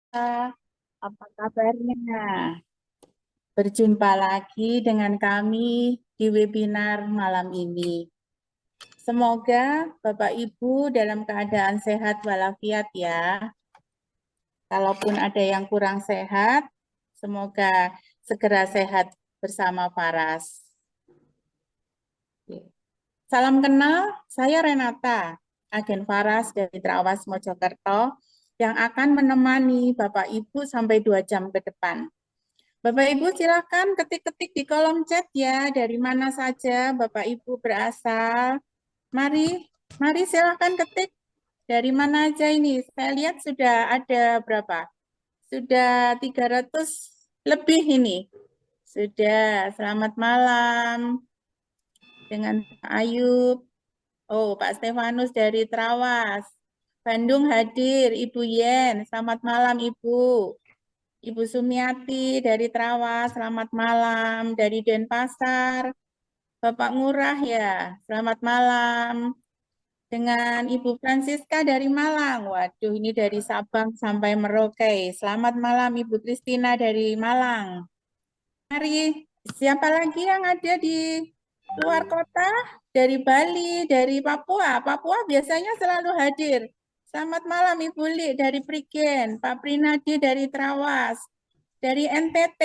Apa kabarnya? Berjumpa lagi dengan kami di webinar malam ini. Semoga Bapak Ibu dalam keadaan sehat walafiat ya. Kalaupun ada yang kurang sehat, semoga segera sehat bersama Faras. Salam kenal, saya Renata, agen Faras dari Trawas Mojokerto yang akan menemani Bapak Ibu sampai 2 jam ke depan. Bapak Ibu silakan ketik-ketik di kolom chat ya, dari mana saja Bapak Ibu berasal. Mari silakan ketik dari mana aja ini. Saya lihat sudah ada berapa? Sudah 300 lebih ini. Sudah, selamat malam dengan Pak Ayub. Oh, Pak Stefanus dari Trawas. Bandung hadir, Ibu Yen. Selamat malam Ibu. Ibu Sumiati dari Trawas, selamat malam. Dari Denpasar, Bapak Ngurah ya, selamat malam. Dengan Ibu Francisca dari Malang, waduh ini dari Sabang sampai Merauke. Selamat malam Ibu Kristina dari Malang. Mari, siapa lagi yang ada di luar kota? Dari Bali, dari Papua. Papua biasanya selalu hadir. Selamat malam Ibu Li dari Prigen, Pak Prinadi dari Trawas, dari NTT.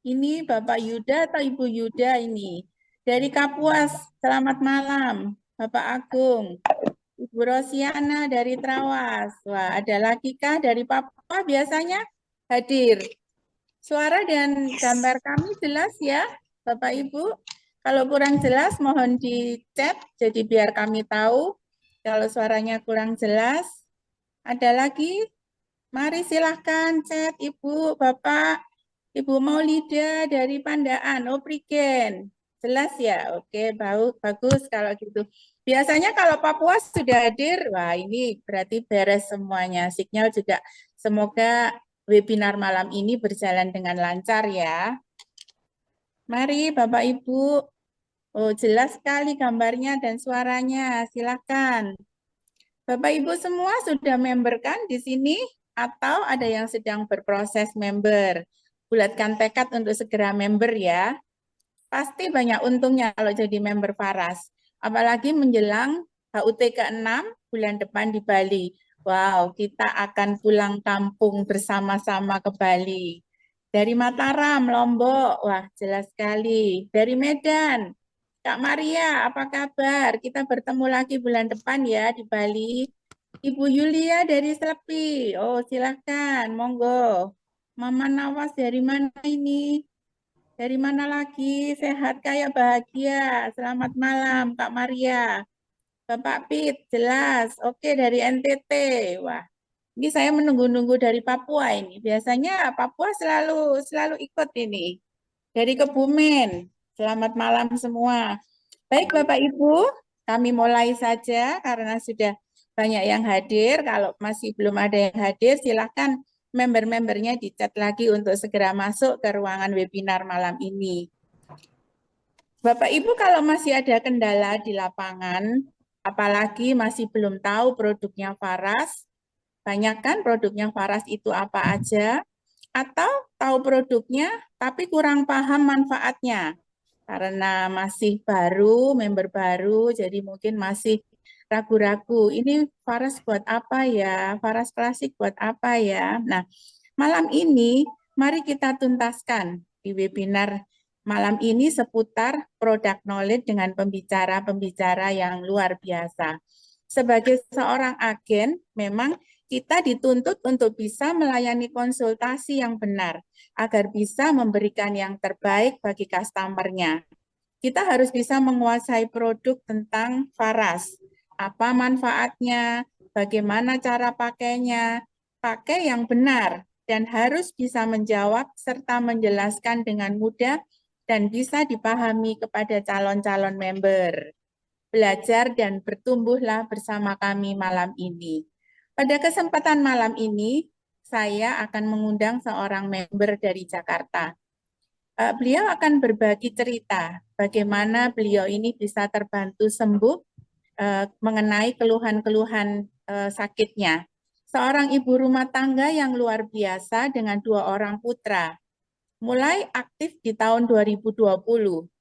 Ini Bapak Yuda atau Ibu Yuda ini. Dari Kapuas, selamat malam. Bapak Agung. Ibu Rosiana dari Trawas. Wah, ada lagi kah dari Papua biasanya hadir. Suara dan gambar kami jelas ya, Bapak Ibu. Kalau kurang jelas mohon di chat, jadi biar kami tahu. Kalau suaranya kurang jelas, ada lagi? Mari silahkan chat Ibu, Bapak, Ibu Maulida dari Pandaan, Prigen. Jelas ya? Oke, bagus kalau gitu. Biasanya kalau Papua sudah hadir, wah ini berarti beres semuanya. Signal juga semoga webinar malam ini berjalan dengan lancar ya. Mari Bapak Ibu. Oh, jelas sekali gambarnya dan suaranya. Silakan. Bapak Ibu semua sudah member kan di sini atau ada yang sedang berproses member? Bulatkan tekad untuk segera member ya. Pasti banyak untungnya kalau jadi member Faras. Apalagi menjelang HUT ke-6 bulan depan di Bali. Wow, kita akan pulang kampung bersama-sama ke Bali. Dari Mataram, Lombok, wah jelas sekali. Dari Medan, Kak Maria, apa kabar? Kita bertemu lagi bulan depan ya di Bali. Ibu Yulia dari Slepi. Oh, silakan, monggo. Mama Nawas dari mana ini? Dari mana lagi? Sehat kaya bahagia. Selamat malam, Kak Maria. Bapak Pit, jelas. Oke, dari NTT. Wah, ini saya menunggu-nunggu dari Papua ini. Biasanya Papua selalu selalu ikut ini. Dari Kebumen. Selamat malam semua. Baik Bapak Ibu, kami mulai saja karena sudah banyak yang hadir. Kalau masih belum ada yang hadir, silakan member-membernya dicat lagi untuk segera masuk ke ruangan webinar malam ini. Bapak Ibu kalau masih ada kendala di lapangan, apalagi masih belum tahu produknya Faras, banyak kan produknya Faras itu apa aja, atau tahu produknya tapi kurang paham manfaatnya karena masih baru, member baru, jadi mungkin masih ragu-ragu. Ini Faras buat apa ya? Faras klasik buat apa ya? Nah, malam ini mari kita tuntaskan di webinar malam ini seputar product knowledge dengan pembicara-pembicara yang luar biasa. Sebagai seorang agen, memang kita dituntut untuk bisa melayani konsultasi yang benar agar bisa memberikan yang terbaik bagi customer-nya. Kita harus bisa menguasai produk tentang Faras. Apa manfaatnya, bagaimana cara pakainya, pakai yang benar, dan harus bisa menjawab serta menjelaskan dengan mudah dan bisa dipahami kepada calon-calon member. Belajar dan bertumbuhlah bersama kami malam ini. Pada kesempatan malam ini, saya akan mengundang seorang member dari Jakarta. Beliau akan berbagi cerita bagaimana beliau ini bisa terbantu sembuh mengenai keluhan-keluhan sakitnya. seorang ibu rumah tangga yang luar biasa dengan 2 orang putra. Mulai aktif di tahun 2020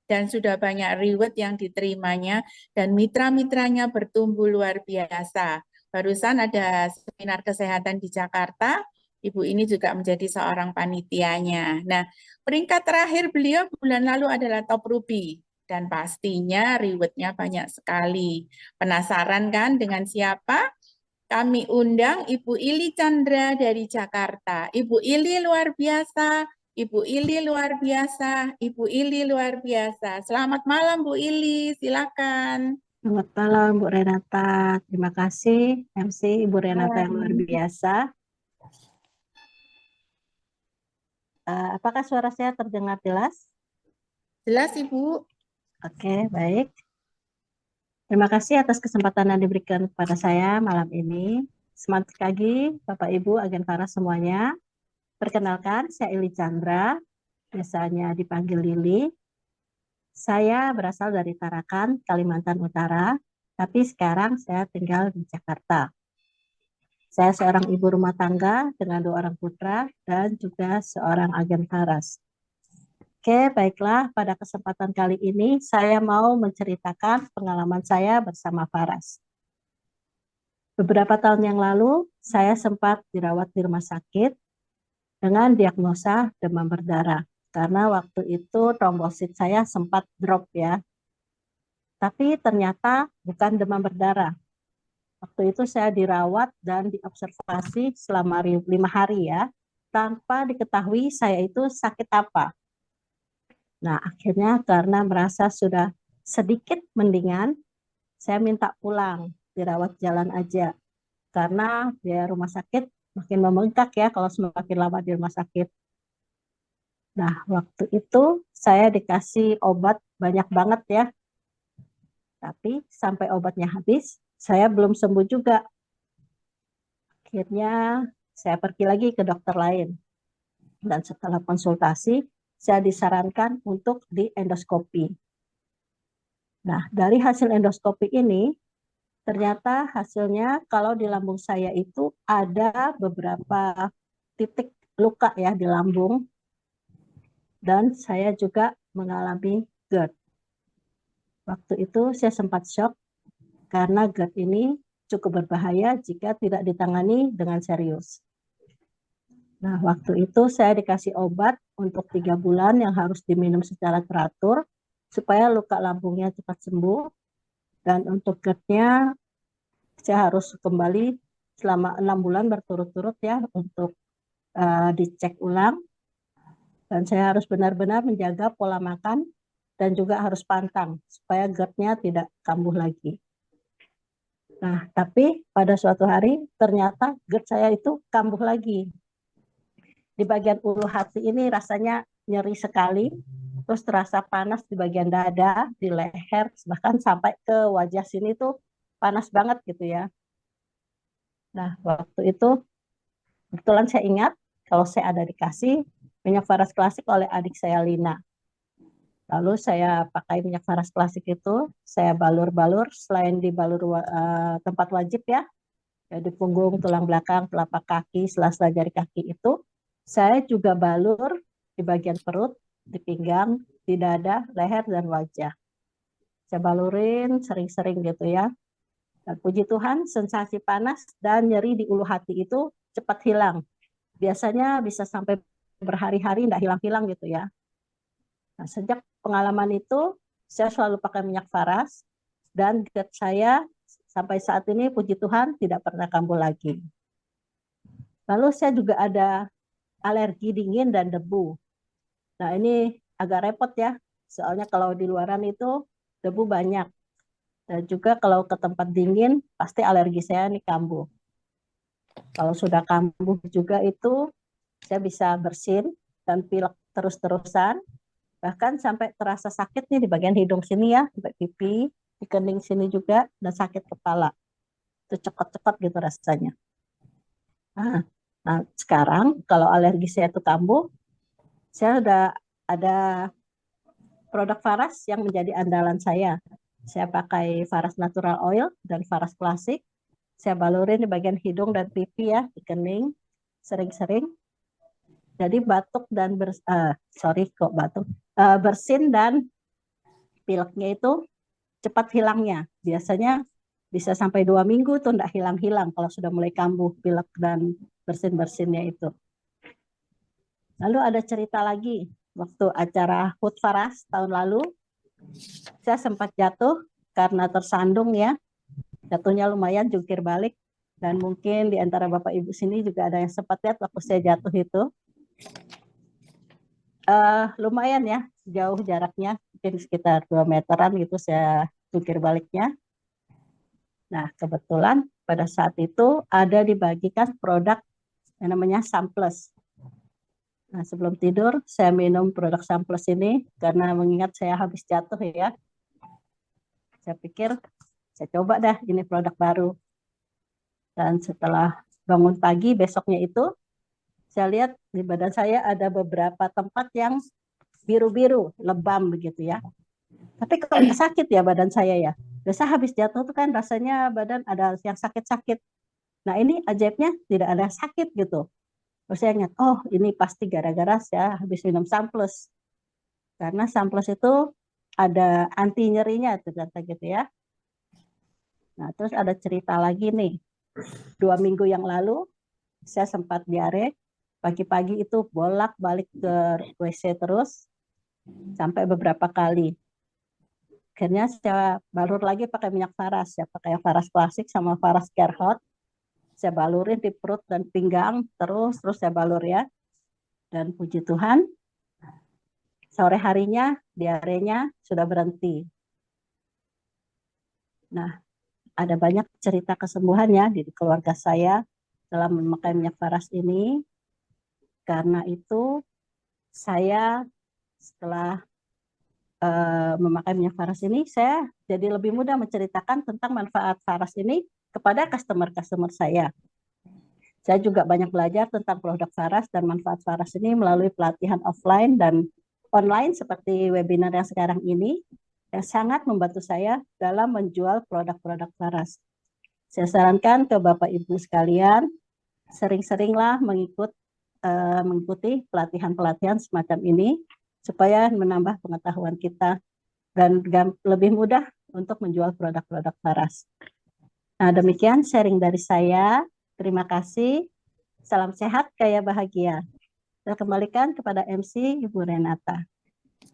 dan sudah banyak reward yang diterimanya dan mitra-mitranya bertumbuh luar biasa. Barusan ada seminar kesehatan di Jakarta, ibu ini juga menjadi seorang panitianya. Nah, peringkat terakhir beliau bulan lalu adalah top ruby dan pastinya rewardnya banyak sekali. Penasaran kan dengan siapa? Kami undang Ibu Ili Chandra dari Jakarta. Ibu Ili luar biasa, Ibu Ili luar biasa, Ibu Ili luar biasa. Selamat malam Bu Ili, silakan. Selamat malam Bu Renata. Terima kasih MC Ibu Renata yang luar Malam. biasa. Apakah suara saya terdengar jelas? Jelas Ibu? Oke, baik. Terima kasih atas kesempatan yang diberikan kepada saya malam ini. Semangat pagi Bapak Ibu, agen para semuanya. Perkenalkan, saya Ili Chandra, biasanya dipanggil Lili. Saya berasal dari Tarakan, Kalimantan Utara, tapi sekarang saya tinggal di Jakarta. Saya seorang ibu rumah tangga dengan 2 orang putra dan juga seorang agen faras. Oke, baiklah. Pada kesempatan kali ini saya mau menceritakan pengalaman saya bersama Faras. Beberapa tahun yang lalu, saya sempat dirawat di rumah sakit dengan diagnosa demam berdarah. Karena waktu itu trombosit saya sempat drop ya. Tapi ternyata bukan demam berdarah. Waktu itu saya dirawat dan diobservasi selama 5 hari ya, tanpa diketahui saya itu sakit apa. Nah, akhirnya karena merasa sudah sedikit mendingan, saya minta pulang, dirawat jalan aja. Karena biaya rumah sakit makin membengkak ya kalau semakin lama di rumah sakit. Nah, waktu itu saya dikasih obat banyak banget ya. Tapi sampai obatnya habis, saya belum sembuh juga. Akhirnya saya pergi lagi ke dokter lain. Dan setelah konsultasi, saya disarankan untuk di endoskopi. Nah, dari hasil endoskopi ini, ternyata hasilnya kalau di lambung saya itu ada beberapa titik luka ya di lambung. Dan saya juga mengalami GERD. Waktu itu saya sempat shock karena GERD ini cukup berbahaya jika tidak ditangani dengan serius. Nah, waktu itu saya dikasih obat untuk 3 bulan yang harus diminum secara teratur supaya luka lambungnya cepat sembuh. Dan untuk GERD-nya saya harus kembali selama 6 bulan berturut-turut ya untuk dicek ulang. Dan saya harus benar-benar menjaga pola makan dan juga harus pantang supaya GERD-nya tidak kambuh lagi. Nah, tapi pada suatu hari ternyata GERD saya itu kambuh lagi. Di bagian ulu hati ini rasanya nyeri sekali, terus terasa panas di bagian dada, di leher, bahkan sampai ke wajah sini tuh panas banget gitu ya. Nah, waktu itu kebetulan saya ingat kalau saya ada dikasih minyak faras klasik oleh adik saya Lina. Lalu saya pakai minyak faras klasik itu, saya balur-balur, selain di balur tempat wajib ya, di punggung, tulang belakang, telapak kaki, sela-sela jari kaki itu, saya juga balur di bagian perut, di pinggang, di dada, leher, dan wajah. Saya balurin sering-sering gitu ya. Dan puji Tuhan, sensasi panas dan nyeri di ulu hati itu cepat hilang. Biasanya bisa sampai berhari-hari tidak hilang-hilang gitu ya. Nah, sejak pengalaman itu, saya selalu pakai minyak faras, dan GERD saya sampai saat ini puji Tuhan tidak pernah kambuh lagi. Lalu saya juga ada alergi dingin dan debu. Nah, ini agak repot ya, soalnya kalau di luaran itu debu banyak. Dan juga kalau ke tempat dingin, pasti alergi saya ini kambuh. Kalau sudah kambuh juga itu, saya bisa bersin dan pilek terus-terusan. Bahkan sampai terasa sakit nih di bagian hidung sini ya, sampai pipi, di kening sini juga, dan sakit kepala. Itu cepat-cepat gitu rasanya. Nah, sekarang kalau alergi saya itu kambuh, saya udah ada produk Faras yang menjadi andalan saya. Saya pakai Faras Natural Oil dan Faras Klasik. Saya balurin di bagian hidung dan pipi ya, di kening, sering-sering. Jadi batuk dan bersin dan pileknya itu cepat hilangnya. Biasanya bisa sampai 2 minggu tuh enggak hilang-hilang kalau sudah mulai kambuh pilek dan bersin-bersinnya itu. Lalu ada cerita lagi, waktu acara HUT Faras tahun lalu, saya sempat jatuh karena tersandung ya. Jatuhnya lumayan, jungkir balik. Dan mungkin di antara Bapak Ibu sini juga ada yang sempat lihat waktu saya jatuh itu. Lumayan ya, jauh jaraknya, mungkin sekitar 2 meteran gitu saya jungkir baliknya. Nah, kebetulan pada saat itu ada dibagikan produk yang namanya Samples. Nah, sebelum tidur saya minum produk Samples ini karena mengingat saya habis jatuh ya. Saya pikir saya coba dah ini produk baru. Dan setelah bangun pagi besoknya itu, saya lihat di badan saya ada beberapa tempat yang biru-biru, lebam begitu ya. Tapi kok nggak sakit ya badan saya ya. Biasa habis jatuh tuh kan rasanya badan ada yang sakit-sakit. Nah ini ajaibnya tidak ada sakit gitu. Terus saya ingat, oh ini pasti gara-gara saya habis minum Samples. Karena Samples itu ada anti nyerinya ternyata gitu ya. Nah terus ada cerita lagi nih. 2 minggu yang lalu saya sempat diare. Pagi-pagi itu bolak-balik ke WC terus sampai beberapa kali. Akhirnya saya balur lagi pakai minyak faras ya, pakai faras klasik sama faras Gerhot. Saya balurin di perut dan pinggang terus saya balur ya. Dan puji Tuhan, sore harinya diarenya sudah berhenti. Nah, ada banyak cerita kesembuhan ya di keluarga saya dalam memakai minyak faras ini. Karena itu saya setelah memakai minyak faras ini, saya jadi lebih mudah menceritakan tentang manfaat faras ini kepada customer-customer saya. Saya juga banyak belajar tentang produk faras dan manfaat faras ini melalui pelatihan offline dan online seperti webinar yang sekarang ini, yang sangat membantu saya dalam menjual produk-produk faras. Saya sarankan ke Bapak Ibu sekalian, sering-seringlah mengikuti pelatihan-pelatihan semacam ini, supaya menambah pengetahuan kita dan lebih mudah untuk menjual produk-produk faras. Nah, demikian sharing dari saya. Terima kasih. Salam sehat, kaya bahagia. Saya kembalikan kepada MC Ibu Renata.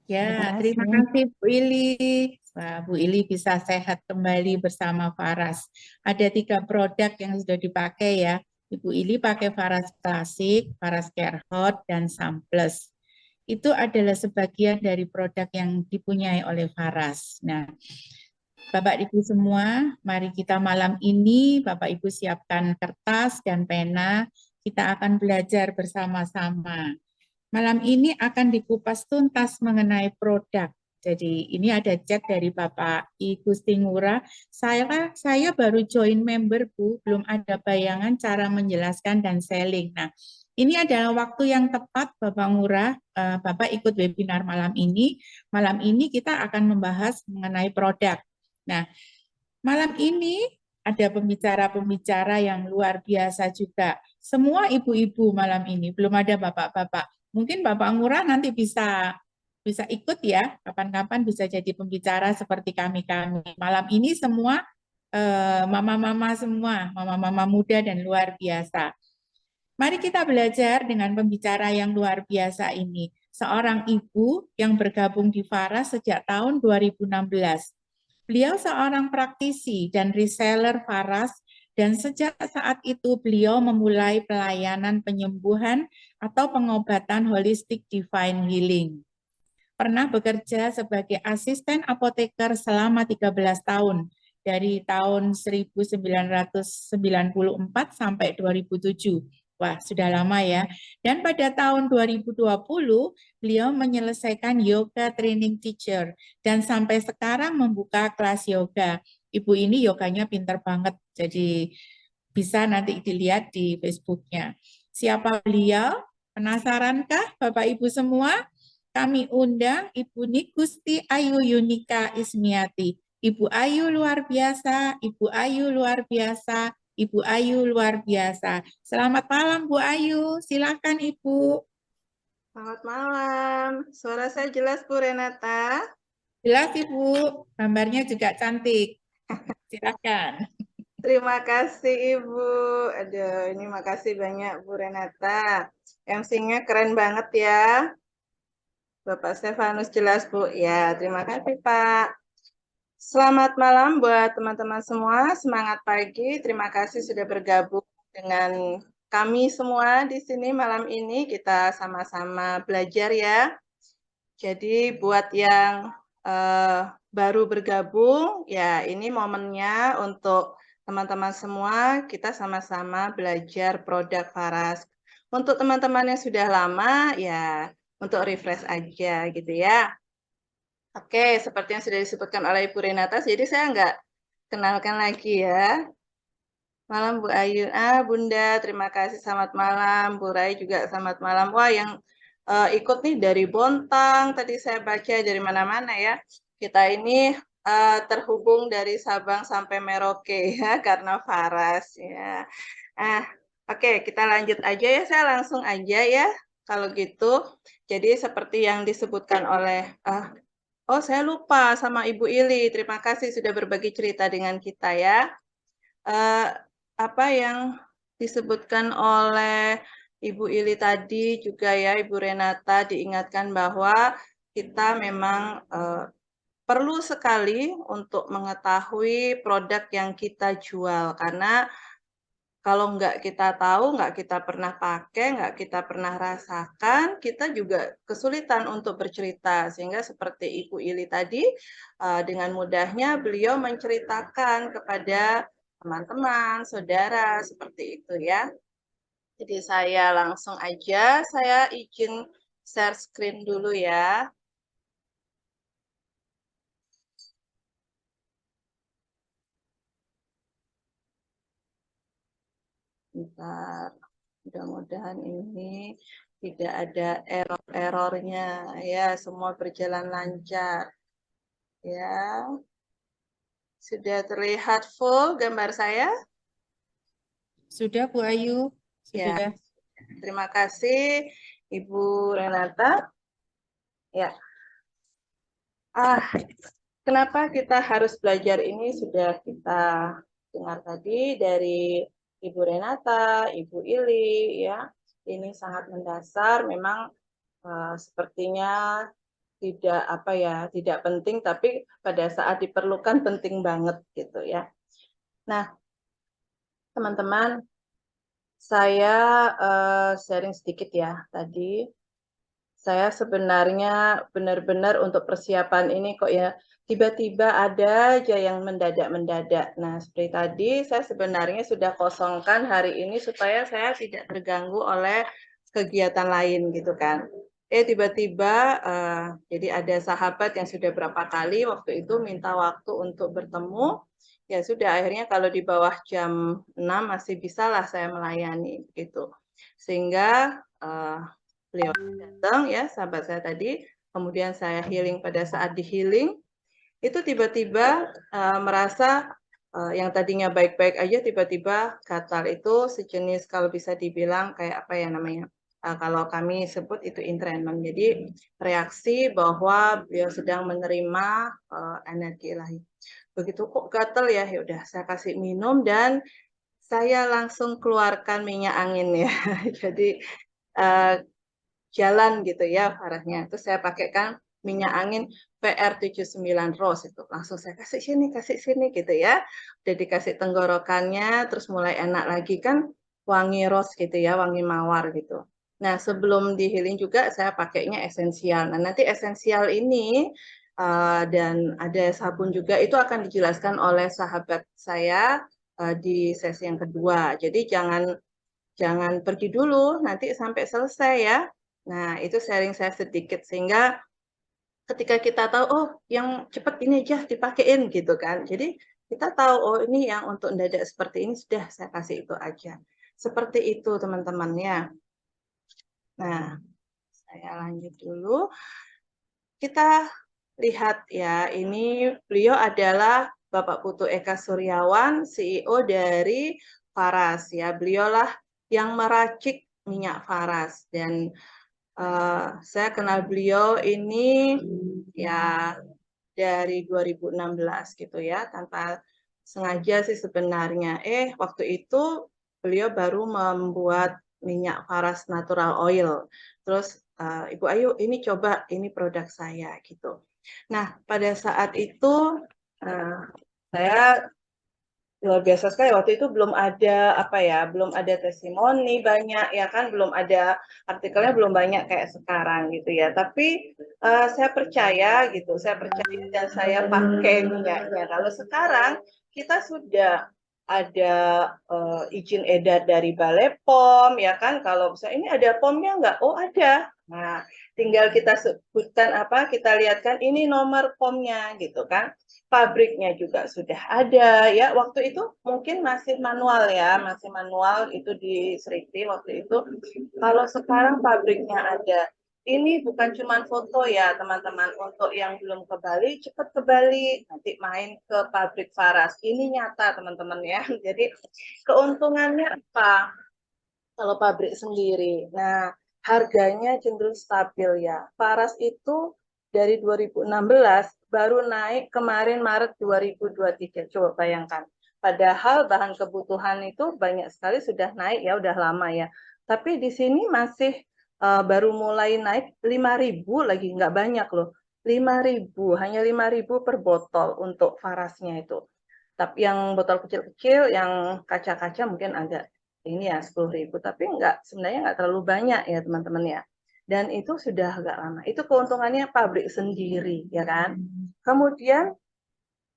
Ya, terima kasih Bu Ili. Wah, Bu Ili bisa sehat kembali bersama Faras. Ada 3 produk yang sudah dipakai ya. Ibu Ili pakai Faras Klasik, Faras Gerhot, dan Samples. Itu adalah sebagian dari produk yang dipunyai oleh Faras. Nah, Bapak Ibu semua, mari kita malam ini Bapak Ibu siapkan kertas dan pena. Kita akan belajar bersama-sama. Malam ini akan dikupas tuntas mengenai produk. Jadi ini ada chat dari Bapak I Gusti Ngurah. Saya baru join member Bu, belum ada bayangan cara menjelaskan dan selling. Nah, ini adalah waktu yang tepat Bapak Ngurah, Bapak ikut webinar malam ini. Malam ini kita akan membahas mengenai produk. Nah, malam ini ada pembicara-pembicara yang luar biasa juga. Semua ibu-ibu malam ini, belum ada bapak-bapak. Mungkin Bapak Ngurah nanti bisa ikut ya, kapan-kapan bisa jadi pembicara seperti kami-kami. Malam ini semua mama-mama semua, mama-mama muda dan luar biasa. Mari kita belajar dengan pembicara yang luar biasa ini. Seorang ibu yang bergabung di Faras sejak tahun 2016. Beliau seorang praktisi dan reseller Faras, dan sejak saat itu beliau memulai pelayanan penyembuhan atau pengobatan holistic divine healing. Pernah bekerja sebagai asisten apoteker selama 13 tahun, dari tahun 1994 sampai 2007. Wah, sudah lama ya. Dan pada tahun 2020, beliau menyelesaikan yoga training teacher dan sampai sekarang membuka kelas yoga. Ibu ini yoganya pinter banget, jadi bisa nanti dilihat di Facebooknya. Siapa beliau? Penasarankah Bapak Ibu semua? Kami undang Ibu Nigusti Ayu Yunika Ismiati. Ibu Ayu luar biasa, Ibu Ayu luar biasa. Ibu Ayu luar biasa. Selamat malam Bu Ayu, silakan Ibu. Selamat malam. Suara saya jelas, Bu Renata? Jelas Ibu, gambarnya juga cantik. Silakan. Terima kasih, Ibu. Aduh, ini makasih banyak, Bu Renata. MC-nya keren banget ya. Bapak Stefanus jelas, Bu. Ya, terima kasih, Pak. Selamat malam buat teman-teman semua. Semangat pagi. Terima kasih sudah bergabung dengan kami semua di sini malam ini. Kita sama-sama belajar ya. Jadi buat yang baru bergabung, ya ini momennya untuk teman-teman semua, kita sama-sama belajar produk Faras. Untuk teman-teman yang sudah lama, ya untuk refresh aja gitu ya. Oke, seperti yang sudah disebutkan oleh Ibu Renata, jadi saya nggak kenalkan lagi ya. Malam Bu Ayu, Bunda, terima kasih, selamat malam. Bu Rai juga selamat malam. Wah, yang ikut nih dari Bontang, tadi saya baca dari mana-mana ya. Kita ini terhubung dari Sabang sampai Merauke ya, karena Faras ya. Oke, kita lanjut aja ya, saya langsung aja ya. Kalau gitu, jadi seperti yang disebutkan oleh, oh saya lupa sama Ibu Ili, terima kasih sudah berbagi cerita dengan kita ya. Apa yang disebutkan oleh Ibu Ili tadi juga ya, Ibu Renata diingatkan bahwa kita memang perlu sekali untuk mengetahui produk yang kita jual, karena kalau nggak kita tahu, nggak kita pernah pakai, nggak kita pernah rasakan, kita juga kesulitan untuk bercerita. Sehingga seperti Ibu Ili tadi, dengan mudahnya beliau menceritakan kepada teman-teman, saudara, seperti itu ya. Jadi saya langsung aja, saya izin share screen dulu ya. Bentar, mudah-mudahan ini tidak ada error-errornya ya, semua berjalan lancar ya. Sudah terlihat full gambar saya? Sudah Bu Ayu, Ya, sudah. terima kasih Ibu Renata. Ya, kenapa kita harus belajar ini sudah kita dengar tadi dari Ibu Renata, Ibu Ili ya. Ini sangat mendasar, memang sepertinya tidak penting, tapi pada saat diperlukan penting banget gitu ya. Nah, teman-teman, saya sharing sedikit ya tadi. Saya sebenarnya benar-benar untuk persiapan ini kok ya, tiba-tiba ada aja yang mendadak-mendadak. Nah, seperti tadi saya sebenarnya sudah kosongkan hari ini supaya saya tidak terganggu oleh kegiatan lain gitu kan. Tiba-tiba jadi ada sahabat yang sudah berapa kali waktu itu minta waktu untuk bertemu. Ya sudah, akhirnya kalau di bawah jam 6 masih bisalah saya melayani gitu. Sehingga beliau datang ya, sahabat saya tadi, kemudian saya healing. Pada saat di healing itu tiba-tiba merasa yang tadinya baik-baik aja tiba-tiba gatal. Itu sejenis kalau bisa dibilang kayak apa ya namanya, kalau kami sebut itu entrainment. Jadi reaksi bahwa beliau sedang menerima energi ilahi. Begitu kok gatal ya, ya udah saya kasih minum dan saya langsung keluarkan minyak angin ya. Jadi jalan gitu ya arahnya. Terus saya pakaikan minyak angin PR79 Rose itu. Langsung saya kasih sini gitu ya. Udah dikasih tenggorokannya, terus mulai enak lagi kan wangi rose gitu ya, wangi mawar gitu. Nah, sebelum di healing juga saya pakainya esensial. Nah, nanti esensial ini dan ada sabun juga itu akan dijelaskan oleh sahabat saya di sesi yang kedua. Jadi jangan pergi dulu, nanti sampai selesai ya. Nah, itu sharing saya sedikit sehingga ketika kita tahu, oh yang cepat ini aja dipakein gitu kan. Jadi kita tahu, oh ini yang untuk mendadak seperti ini sudah saya kasih itu aja. Seperti itu teman-teman ya. Nah, saya lanjut dulu. Kita lihat ya, ini beliau adalah Bapak Putu Eka Suryawan, CEO dari Faras ya. Beliaulah yang meracik minyak Faras dan saya kenal beliau ini ya dari 2016 gitu ya, tanpa sengaja sih sebenarnya. Waktu itu beliau baru membuat minyak Faras natural oil. Terus Ibu Ayu, ini coba, ini produk saya gitu. Nah, pada saat itu saya luar biasa sekali. Waktu itu belum ada belum ada testimoni banyak ya kan, belum ada artikelnya, belum banyak kayak sekarang gitu ya. Tapi saya percaya gitu, saya percaya dan saya pakai minyaknya. Kalau sekarang kita sudah ada izin edar dari Balai POM ya kan. Kalau misalnya ini ada POM-nya nggak? Oh ada. Nah, tinggal kita sebutkan kita lihatkan ini nomor POM-nya gitu kan. Pabriknya juga sudah ada ya. Waktu itu mungkin masih manual ya, masih manual itu di Sriti waktu itu. Kalau sekarang pabriknya ada. Ini bukan cuma foto ya teman-teman. Untuk yang belum ke Bali, cepat ke Bali, nanti main ke pabrik Faras. Ini nyata teman-teman ya. Jadi keuntungannya apa? Kalau pabrik sendiri. Nah, harganya cenderung stabil ya. Faras itu dari 2016 baru naik kemarin Maret 2023. Coba bayangkan. Padahal bahan kebutuhan itu banyak sekali sudah naik ya, udah lama ya. Tapi di sini masih baru mulai naik 5.000 lagi, nggak banyak loh. 5.000, hanya 5.000 per botol untuk Farasnya itu. Tapi yang botol kecil-kecil, yang kaca-kaca mungkin agak ini ya 10.000, tapi sebenarnya nggak terlalu banyak ya teman-teman ya. Dan itu sudah agak lama. Itu keuntungannya pabrik sendiri ya kan. Kemudian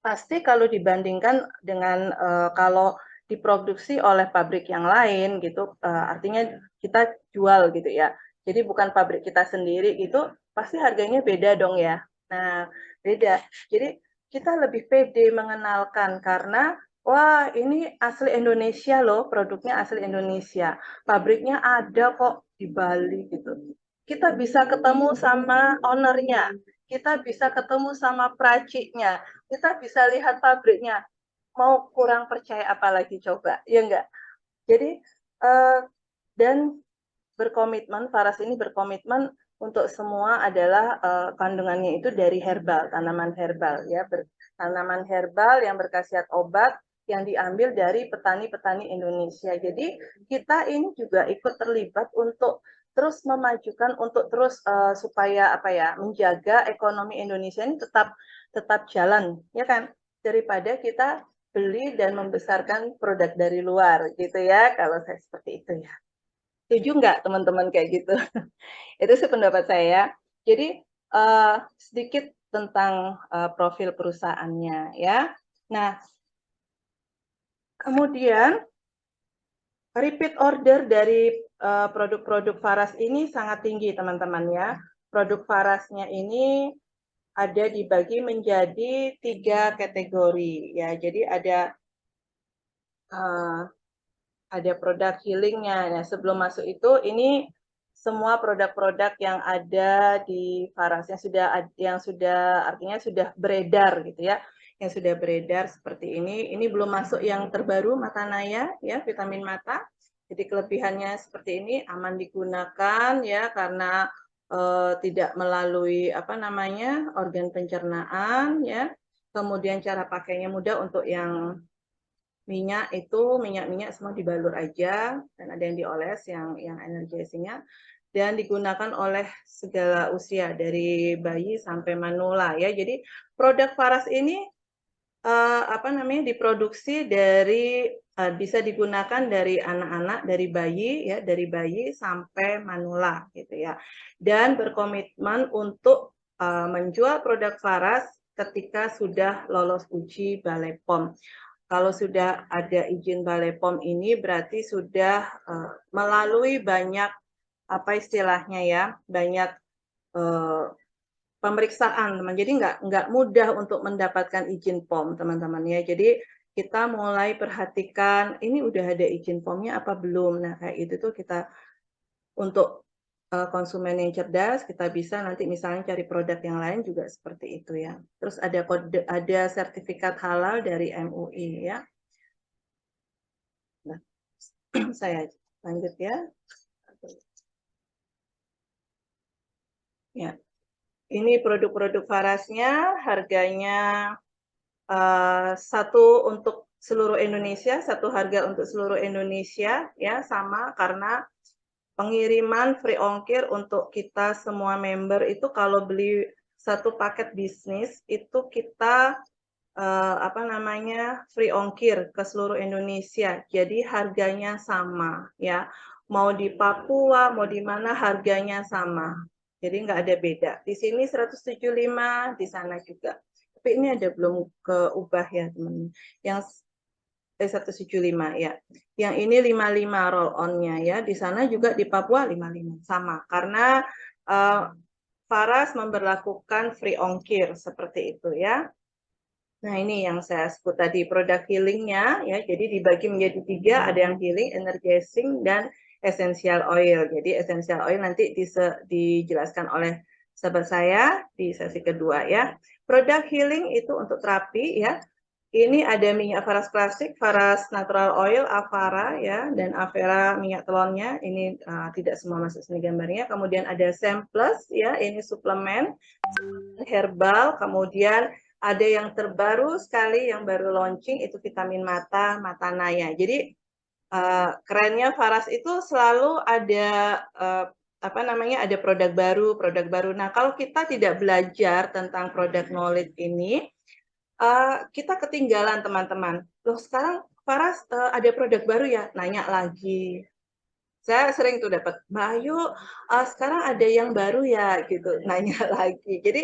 pasti kalau dibandingkan dengan kalau diproduksi oleh pabrik yang lain gitu, artinya kita jual gitu ya. Jadi bukan pabrik kita sendiri gitu, pasti harganya beda dong ya. Nah, beda. Jadi kita lebih pede mengenalkan karena wah, ini asli Indonesia loh, produknya asli Indonesia. Pabriknya ada kok di Bali gitu. Kita bisa ketemu sama ownernya, kita bisa ketemu sama peraciknya, kita bisa lihat pabriknya. Mau kurang percaya apa lagi coba, ya enggak? Jadi dan berkomitmen, Faras ini berkomitmen untuk semua adalah kandungannya itu dari herbal, tanaman herbal ya, tanaman herbal yang berkhasiat obat yang diambil dari petani-petani Indonesia. Jadi kita ini juga ikut terlibat untuk terus memajukan, untuk terus supaya menjaga ekonomi Indonesia ini tetap jalan ya kan, daripada kita beli dan membesarkan produk dari luar gitu ya, kalau saya seperti itu ya. Setuju nggak teman-teman kayak gitu? Itu sih pendapat saya. Jadi sedikit tentang profil perusahaannya ya. Nah, kemudian repeat order dari produk-produk Faras ini sangat tinggi teman-teman ya. Produk Farasnya ini ada dibagi menjadi 3 kategori ya. Jadi ada produk healingnya. Nah, sebelum masuk itu, ini semua produk-produk yang ada di Faras yang sudah artinya sudah beredar gitu ya, yang sudah beredar seperti ini. Ini belum masuk yang terbaru Mata Naya ya, vitamin mata. Jadi kelebihannya seperti ini, aman digunakan ya karena tidak melalui organ pencernaan ya. Kemudian cara pakainya mudah. Untuk yang minyak itu minyak semua dibalur aja, dan ada yang dioles yang energizingnya, dan digunakan oleh segala usia dari bayi sampai manula ya. Jadi produk Faras ini diproduksi dari bisa digunakan dari anak-anak, dari bayi sampai manula gitu ya, dan berkomitmen untuk menjual produk Faras ketika sudah lolos uji Balai POM. Kalau sudah ada izin Balai POM ini berarti sudah melalui banyak banyak pemeriksaan teman. Jadi nggak mudah untuk mendapatkan izin POM teman-teman ya. Jadi kita mulai perhatikan ini udah ada izin POM-nya apa belum. Nah kayak itu tuh kita untuk konsumen yang cerdas, kita bisa nanti misalnya cari produk yang lain juga seperti itu ya. Terus ada sertifikat halal dari MUI ya. Nah, Saya lanjut ya. Ya, ini produk-produk Farasnya, harganya satu untuk seluruh Indonesia, satu harga untuk seluruh Indonesia, ya sama karena pengiriman free ongkir untuk kita semua member itu kalau beli satu paket bisnis itu kita free ongkir ke seluruh Indonesia. Jadi harganya sama ya. Mau di Papua, mau di mana harganya sama. Jadi nggak ada beda. Di sini 175, di sana juga. Tapi ini ada belum keubah ya teman-teman. Yang 175 ya. Yang ini 55 roll on-nya ya. Di sana juga di Papua 55 sama karena Faras memberlakukan free ongkir seperti itu ya. Nah, ini yang saya sebut tadi produk healingnya ya. Jadi dibagi menjadi 3, ada yang healing, energizing, dan essential oil. Jadi essential oil nanti dijelaskan oleh sahabat saya di sesi kedua ya. Produk healing itu untuk terapi ya. Ini ada minyak Faras klasik, Faras natural oil, Avara ya, dan Avera minyak telonnya. Ini tidak semua masuk sini gambarnya. Kemudian ada Sem Plus ya, ini suplemen herbal. Kemudian ada yang terbaru sekali yang baru launching itu vitamin mata, Mata Naya. Jadi kerennya Faras itu selalu ada ada produk baru. Nah, kalau kita tidak belajar tentang produk knowledge ini, kita ketinggalan teman-teman. Loh sekarang Faras ada produk baru ya? Nanya lagi. Saya sering tuh dapat, Mbak Ayu, sekarang ada yang baru ya gitu, nanya lagi. Jadi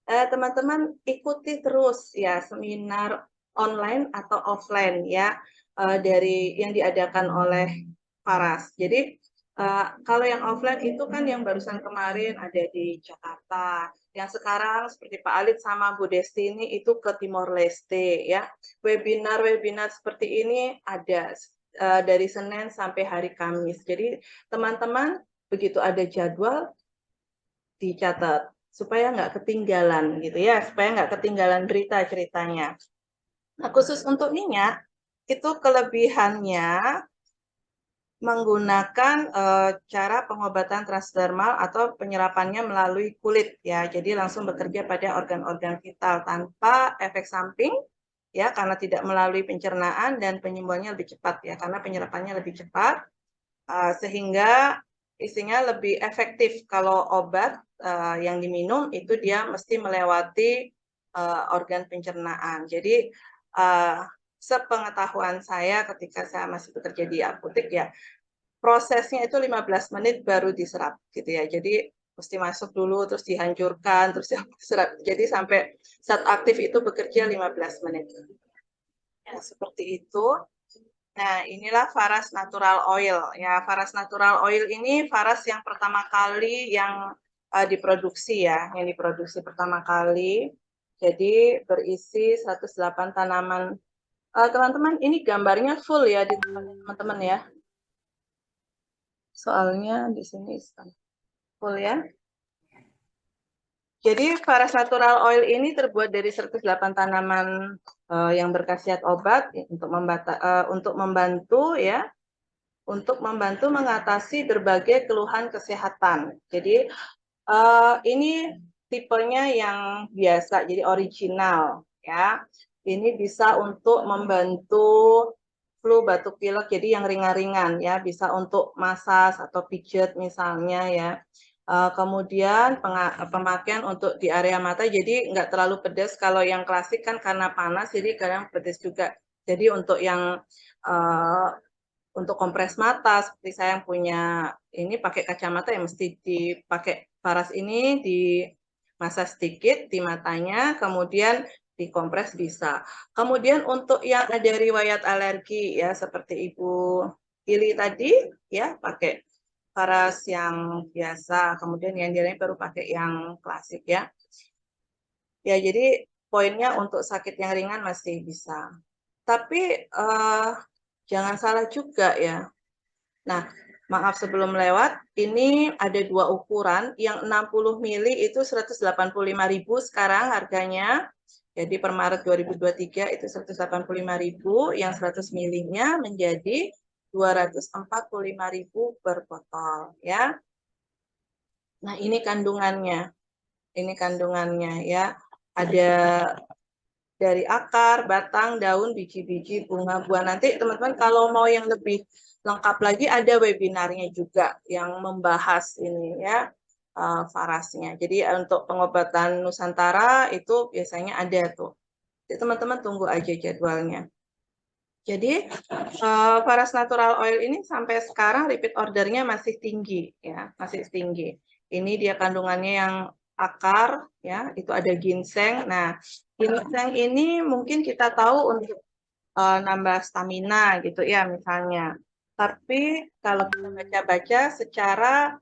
teman-teman ikuti terus ya seminar online atau offline ya dari yang diadakan oleh Faras. Jadi kalau yang offline itu kan yang barusan kemarin ada di Jakarta. Yang sekarang seperti Pak Alit sama Bu Desti ini itu ke Timor Leste ya. Webinar-webinar seperti ini ada dari Senin sampai hari Kamis. Jadi teman-teman begitu ada jadwal dicatat supaya nggak ketinggalan gitu ya, supaya nggak ketinggalan berita ceritanya. Nah khusus untuk minyak itu kelebihannya menggunakan cara pengobatan transdermal atau penyerapannya melalui kulit ya. Jadi langsung bekerja pada organ-organ vital tanpa efek samping ya karena tidak melalui pencernaan dan penyembuhannya lebih cepat ya karena penyerapannya lebih cepat sehingga isinya lebih efektif. Kalau obat yang diminum itu dia mesti melewati organ pencernaan. Jadi sepengetahuan saya ketika saya masih bekerja di apotek ya, prosesnya itu 15 menit baru diserap gitu ya. Jadi mesti masuk dulu, terus dihancurkan, terus diserap. Jadi sampai saat aktif itu bekerja 15 menit. Ya, seperti itu. Nah, inilah Faras Natural Oil. Ya, Faras Natural Oil ini Faras yang pertama kali yang diproduksi ya, yang diproduksi pertama kali. Jadi berisi 108 tanaman. Teman-teman, ini gambarnya full ya di teman-teman ya. Soalnya di sini full ya. Jadi Faras Natural Oil ini terbuat dari 108 tanaman yang berkhasiat obat untuk membantu ya, untuk membantu mengatasi berbagai keluhan kesehatan. Jadi ini tipenya yang biasa, jadi original ya. Ini bisa untuk membantu flu, batuk pilek, jadi yang ringan-ringan ya, bisa untuk masas atau pijat misalnya ya. Kemudian pemakaian untuk di area mata, jadi nggak terlalu pedas. Kalau yang klasik kan karena panas, jadi kadang pedas juga. Jadi untuk yang untuk kompres mata, seperti saya yang punya ini pakai kacamata yang mesti dipakai Faras ini dimasa sedikit di matanya, kemudian dikompres bisa. Kemudian untuk yang ada riwayat alergi ya seperti Ibu Ili tadi ya pakai Faras yang biasa, kemudian yang lain baru pakai yang klasik ya. Ya jadi poinnya untuk sakit yang ringan masih bisa. Tapi jangan salah juga ya. Nah, maaf sebelum lewat, ini ada 2 ukuran, yang 60 mili itu 185.000 sekarang harganya. Jadi per Maret 2023 itu 185.000, yang 100 milinya menjadi 245.000 per botol ya. Nah, ini kandungannya. Ini kandungannya ya. Ada dari akar, batang, daun, biji-biji, bunga, buah. Nanti teman-teman kalau mau yang lebih lengkap lagi ada webinarnya juga yang membahas ini ya, farasnya. Jadi untuk pengobatan Nusantara itu biasanya ada tuh. Jadi teman-teman tunggu aja jadwalnya. Jadi Faras Natural Oil ini sampai sekarang repeat ordernya masih tinggi ya, masih tinggi. Ini dia kandungannya yang akar ya, itu ada ginseng. Nah, ginseng ini mungkin kita tahu untuk nambah stamina gitu ya misalnya. Tapi kalau kita baca-baca secara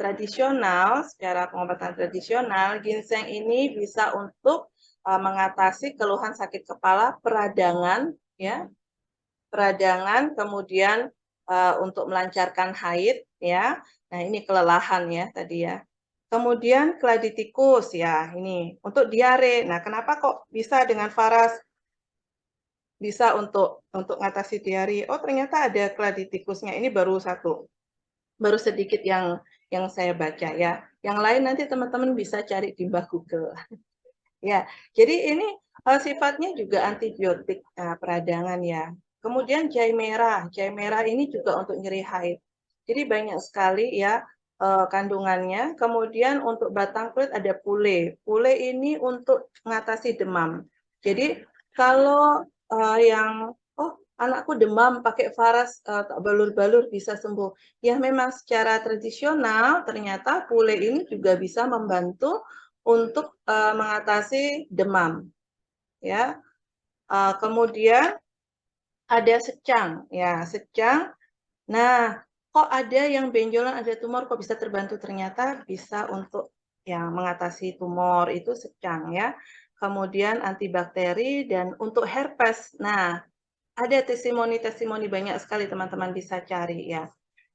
tradisional, secara pengobatan tradisional, ginseng ini bisa untuk mengatasi keluhan sakit kepala, peradangan ya, peradangan, kemudian untuk melancarkan haid ya. Nah, ini kelelahan ya tadi ya. Kemudian keladi tikus ya, ini untuk diare. Nah, kenapa kok bisa dengan Faras bisa untuk mengatasi diare? Oh, ternyata ada keladi tikusnya. Ini baru satu. Baru sedikit yang saya baca ya. Yang lain nanti teman-teman bisa cari di Mbah Google. Ya, jadi ini sifatnya juga antibiotik peradangan ya. Kemudian jahe merah ini juga untuk nyeri haid. Jadi banyak sekali ya kandungannya. Kemudian untuk batang kulit ada pule. Pule ini untuk mengatasi demam. Jadi kalau yang anakku demam pakai Faras balur-balur bisa sembuh. Ya memang secara tradisional ternyata pule ini juga bisa membantu untuk mengatasi demam ya. Kemudian ada secang ya, secang. Nah, kok ada yang benjolan, ada tumor, kok bisa terbantu? Ternyata bisa untuk yang mengatasi tumor itu secang ya. Kemudian antibakteri dan untuk herpes. Nah, ada testimoni-testimoni banyak sekali teman-teman bisa cari ya.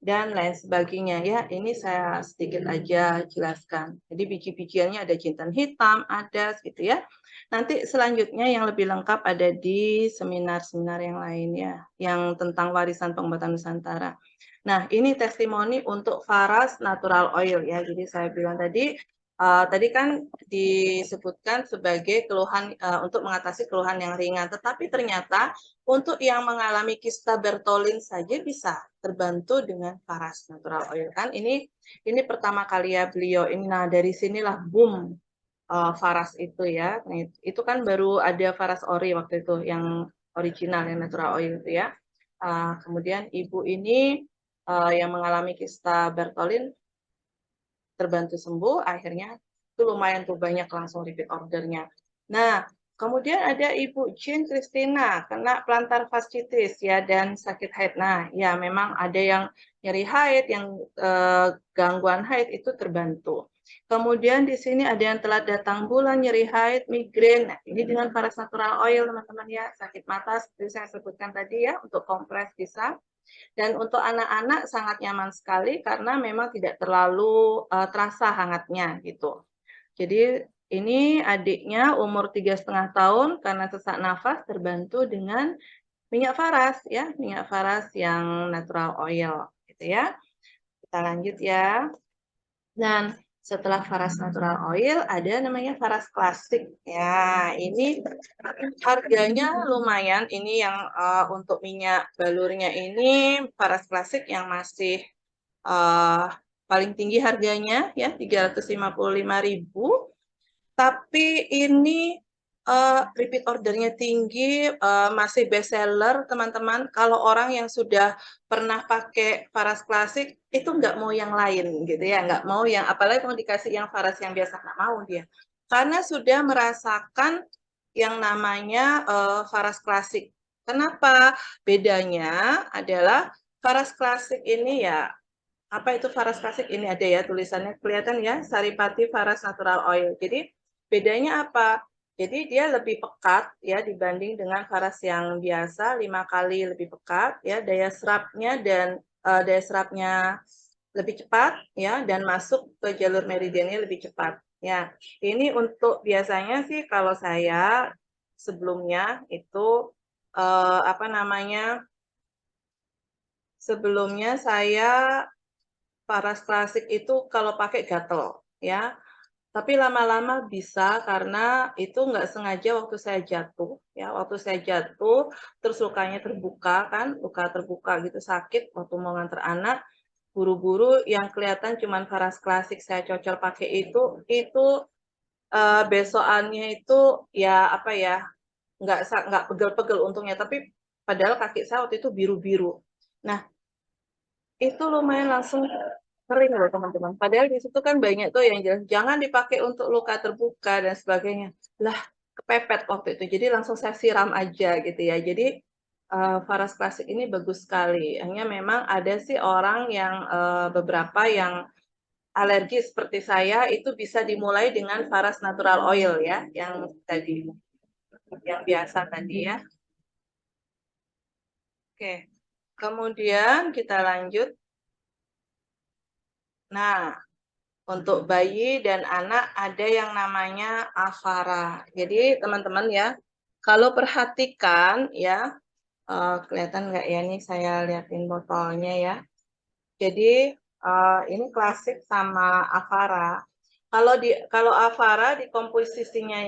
Dan lain sebagainya ya, ini saya sedikit aja jelaskan. Jadi biji-bijiannya ada jintan hitam, ada gitu ya. Nanti selanjutnya yang lebih lengkap ada di seminar-seminar yang lain ya, yang tentang warisan pengobatan Nusantara. Nah, ini testimoni untuk Faras Natural Oil ya. Jadi saya bilang tadi kan disebutkan sebagai keluhan untuk mengatasi keluhan yang ringan, tetapi ternyata untuk yang mengalami kista Bertolin saja bisa terbantu dengan Faras Natural Oil kan. Ini pertama kali ya beliau ini. Nah, dari sinilah boom Faras itu ya. Nah, itu kan baru ada Faras Ori waktu itu yang original yang Natural Oil itu ya. Kemudian ibu ini yang mengalami kista Bertolin terbantu sembuh, akhirnya itu lumayan tuh banyak langsung repeat ordernya. Nah, kemudian ada Ibu Jean Christina, kena plantar fasciitis ya dan sakit haid. Nah, ya memang ada yang nyeri haid, yang gangguan haid itu terbantu. Kemudian di sini ada yang telat datang bulan, nyeri haid, migrain. Nah, ini dengan Faras Natural Oil teman-teman ya, sakit mata seperti saya sebutkan tadi ya, untuk kompres bisa. Dan untuk anak-anak sangat nyaman sekali karena memang tidak terlalu terasa hangatnya gitu. Jadi ini adiknya umur 3,5 tahun karena sesak nafas terbantu dengan minyak Faras ya, minyak Faras yang natural oil gitu ya. Kita lanjut ya. Dan setelah Faras Natural Oil ada namanya Faras Klasik. Ya, ini harganya lumayan. Ini yang untuk minyak balurnya ini Faras Klasik yang masih paling tinggi harganya ya 355.000. Tapi ini repeat ordernya tinggi, masih best seller teman-teman. Kalau orang yang sudah pernah pakai Faras Klasik itu nggak mau yang lain gitu ya, nggak mau yang apalagi mau dikasih yang Faras yang biasa, nggak mau dia. Karena sudah merasakan yang namanya Faras Klasik. Kenapa? Bedanya adalah Faras Klasik ini ya, apa itu Faras Klasik? Ini ada ya tulisannya, kelihatan ya, Saripati Faras Natural Oil. Jadi bedanya apa? Jadi dia lebih pekat ya dibanding dengan Faras yang biasa, 5 kali lebih pekat ya, daya serapnya lebih cepat ya, dan masuk ke jalur meridiannya lebih cepat ya. Ini untuk biasanya sih kalau saya sebelumnya itu apa namanya sebelumnya saya Paras klasik itu kalau pakai gatel ya. Tapi lama-lama bisa karena itu nggak sengaja waktu saya jatuh ya. Waktu saya jatuh terus lukanya terbuka kan, luka terbuka gitu sakit waktu mau nganter anak. Buru-buru yang kelihatan cuman Paras klasik saya cocol pakai itu besokannya itu ya apa ya, nggak pegel-pegel untungnya, tapi padahal kaki saya waktu itu biru-biru. Nah, itu lumayan langsung kering loh teman-teman. Padahal di situ kan banyak tuh yang jelas jangan dipakai untuk luka terbuka dan sebagainya. Lah, kepepet waktu itu. Jadi langsung saya siram aja gitu ya. Jadi Faras Klasik ini bagus sekali. Hanya memang ada sih orang yang beberapa yang alergi seperti saya itu bisa dimulai dengan Faras Natural Oil ya, yang tadi yang biasa tadi ya. Oke. Kemudian kita lanjut. Nah, untuk bayi dan anak ada yang namanya Avara. Jadi teman-teman ya, kalau perhatikan ya, kelihatan nggak ya nih saya liatin botolnya ya. Jadi ini klasik sama Avara. Kalau Avara di komposisinya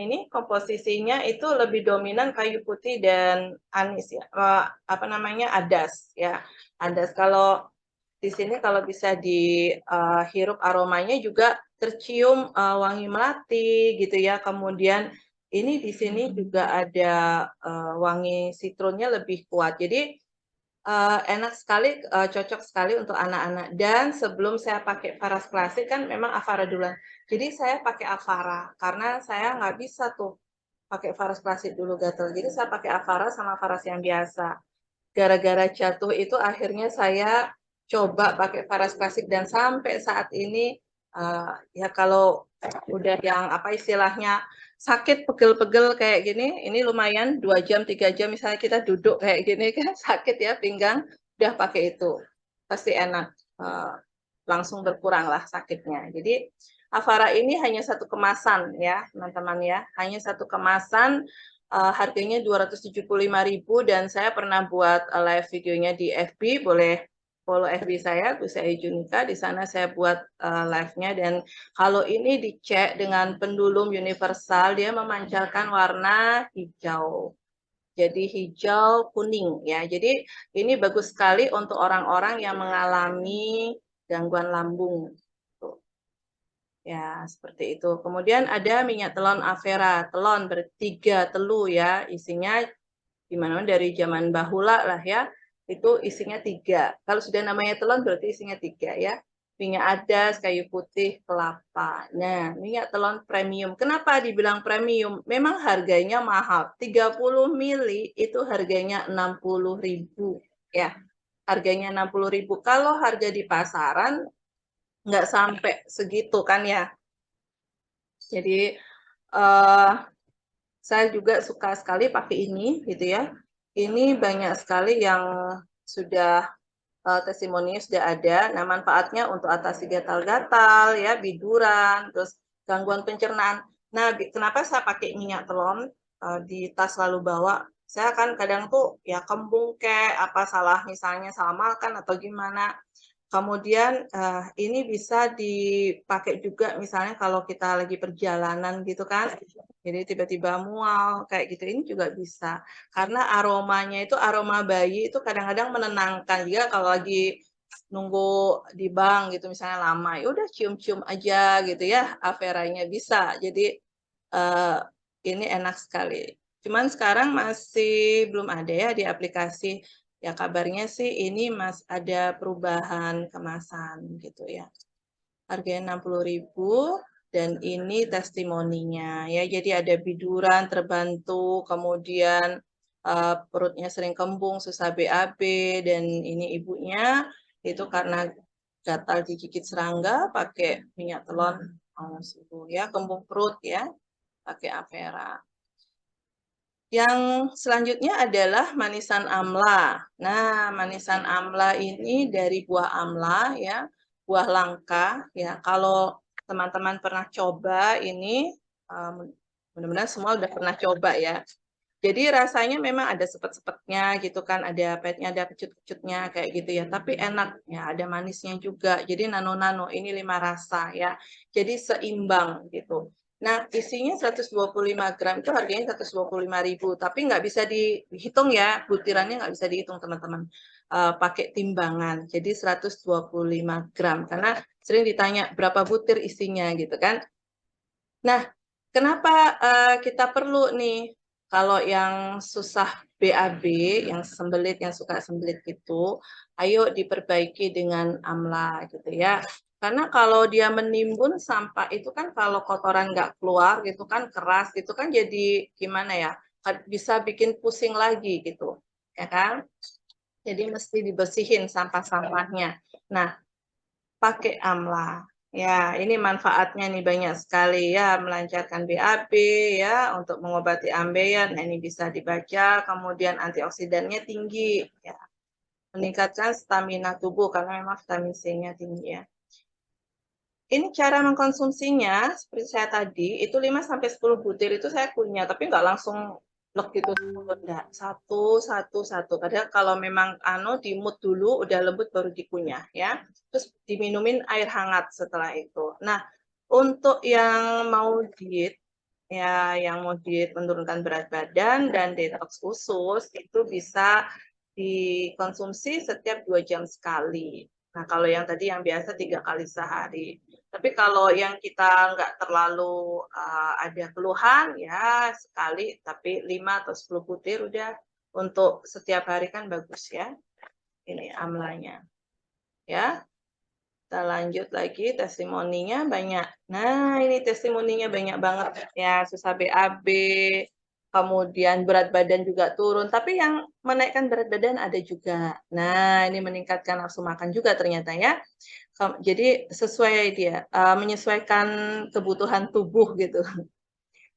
itu lebih dominan kayu putih dan anis ya. Apa namanya? Adas ya. Adas kalau di sini kalau bisa dihirup aromanya juga tercium wangi melati gitu ya. Kemudian ini di sini juga ada wangi citronnya lebih kuat. Jadi enak sekali, cocok sekali untuk anak-anak. Dan sebelum saya pakai Faras klasik kan memang Avara duluan. Jadi saya pakai Avara karena saya nggak bisa tuh pakai Faras klasik dulu gatel. Jadi saya pakai Avara sama Faras yang biasa. Gara-gara jatuh itu akhirnya saya coba pakai Faras klasik dan sampai saat ini ya kalau udah yang apa istilahnya sakit pegel-pegel kayak gini, ini lumayan 2 jam 3 jam misalnya kita duduk kayak gini kan sakit ya pinggang, udah pakai itu pasti enak, langsung berkurang lah sakitnya. Jadi Avara ini hanya satu kemasan ya teman-teman ya, hanya satu kemasan. Harganya 275.000 dan saya pernah buat live videonya di FB, boleh follow FB saya, Gusai Junika, di sana saya buat live-nya. Dan kalau ini dicek dengan pendulum universal, dia memancarkan warna hijau. Jadi hijau kuning ya. Jadi ini bagus sekali untuk orang-orang yang mengalami gangguan lambung. Ya, seperti itu. Kemudian ada minyak telon Avera, telon bertiga telu ya, isinya gimana dari zaman bahula lah ya, itu isinya 3. Kalau sudah namanya telon berarti isinya 3 ya. Minyak adas, kayu putih, kelapa. Nah, minyak telon premium. Kenapa dibilang premium? Memang harganya mahal. 30 mili itu harganya 60.000 ya. Harganya 60.000. Kalau harga di pasaran nggak sampai segitu kan ya. Jadi saya juga suka sekali pakai ini gitu ya. Ini banyak sekali yang sudah testimoninya sudah ada. Nah, manfaatnya untuk atasi gatal-gatal ya, biduran, terus gangguan pencernaan. Nah, kenapa saya pakai minyak telon di tas lalu bawa? Saya kan kadang tuh ya kembung kayak apa salah misalnya salah makan atau gimana. Kemudian ini bisa dipakai juga misalnya kalau kita lagi perjalanan gitu kan, jadi tiba-tiba mual kayak gitu, ini juga bisa. Karena aromanya itu aroma bayi itu kadang-kadang menenangkan. Juga kalau lagi nunggu di bank gitu misalnya lama, ya udah cium-cium aja gitu ya, Averanya bisa. Jadi ini enak sekali. Cuman sekarang masih belum ada ya di aplikasi. Ya kabarnya sih ini ada perubahan kemasan gitu ya. Harganya 60.000 dan ini testimoninya ya. Jadi ada biduran terbantu, kemudian perutnya sering kembung, susah BAB, dan ini ibunya itu karena gatal digigit serangga pakai minyak telon ya, kembung perut ya, pakai Avera. Yang selanjutnya adalah manisan amla. Nah, manisan amla ini dari buah amla ya, buah langka ya. Kalau teman-teman pernah coba ini, mudah-mudahan semua udah pernah coba ya. Jadi rasanya memang ada sepet-sepetnya gitu kan, ada pahitnya, ada kecut-kecutnya kayak gitu ya. Tapi enak ya, ada manisnya juga. Jadi nano-nano ini 5 rasa ya. Jadi seimbang gitu. Nah, isinya 125 gram itu harganya 125.000, tapi nggak bisa dihitung ya, butirannya nggak bisa dihitung teman-teman. Pakai timbangan, jadi 125 gram. Karena sering ditanya berapa butir isinya gitu kan. Nah, kenapa kita perlu nih, kalau yang susah BAB, yang sembelit, yang suka sembelit gitu, ayo diperbaiki dengan AMLA gitu ya. Karena kalau dia menimbun sampah itu kan kalau kotoran nggak keluar gitu kan keras gitu kan jadi gimana ya, bisa bikin pusing lagi gitu, ya kan? Jadi mesti dibersihin sampah-sampahnya. Nah, pakai AMLA. Ya, ini manfaatnya nih banyak sekali ya, melancarkan BAB ya, untuk mengobati ambeien. Nah, ini bisa dibaca, kemudian antioksidannya tinggi ya. Meningkatkan stamina tubuh karena memang vitamin C-nya tinggi ya. Ini cara mengkonsumsinya, seperti saya tadi, itu 5-10 butir itu saya punya, tapi nggak langsung blok gitu, enggak. Satu. Kadang kalau memang di mood dulu, udah lembut baru dikunyah ya. Terus diminumin air hangat setelah itu. Nah, untuk yang mau diet, ya yang mau diet menurunkan berat badan dan detox usus, itu bisa dikonsumsi setiap 2 jam sekali. Nah, kalau yang tadi yang biasa 3 kali sehari. Tapi kalau yang kita nggak terlalu ada keluhan, ya sekali, tapi 5 atau 10 butir udah untuk setiap hari kan bagus ya. Ini amlanya. Ya, kita lanjut lagi, testimoninya banyak. Nah, ini testimoninya banyak banget ya, susah BAB, kemudian berat badan juga turun, tapi yang menaikkan berat badan ada juga. Nah, ini meningkatkan nafsu makan juga ternyata ya. Jadi sesuai dia, menyesuaikan kebutuhan tubuh gitu.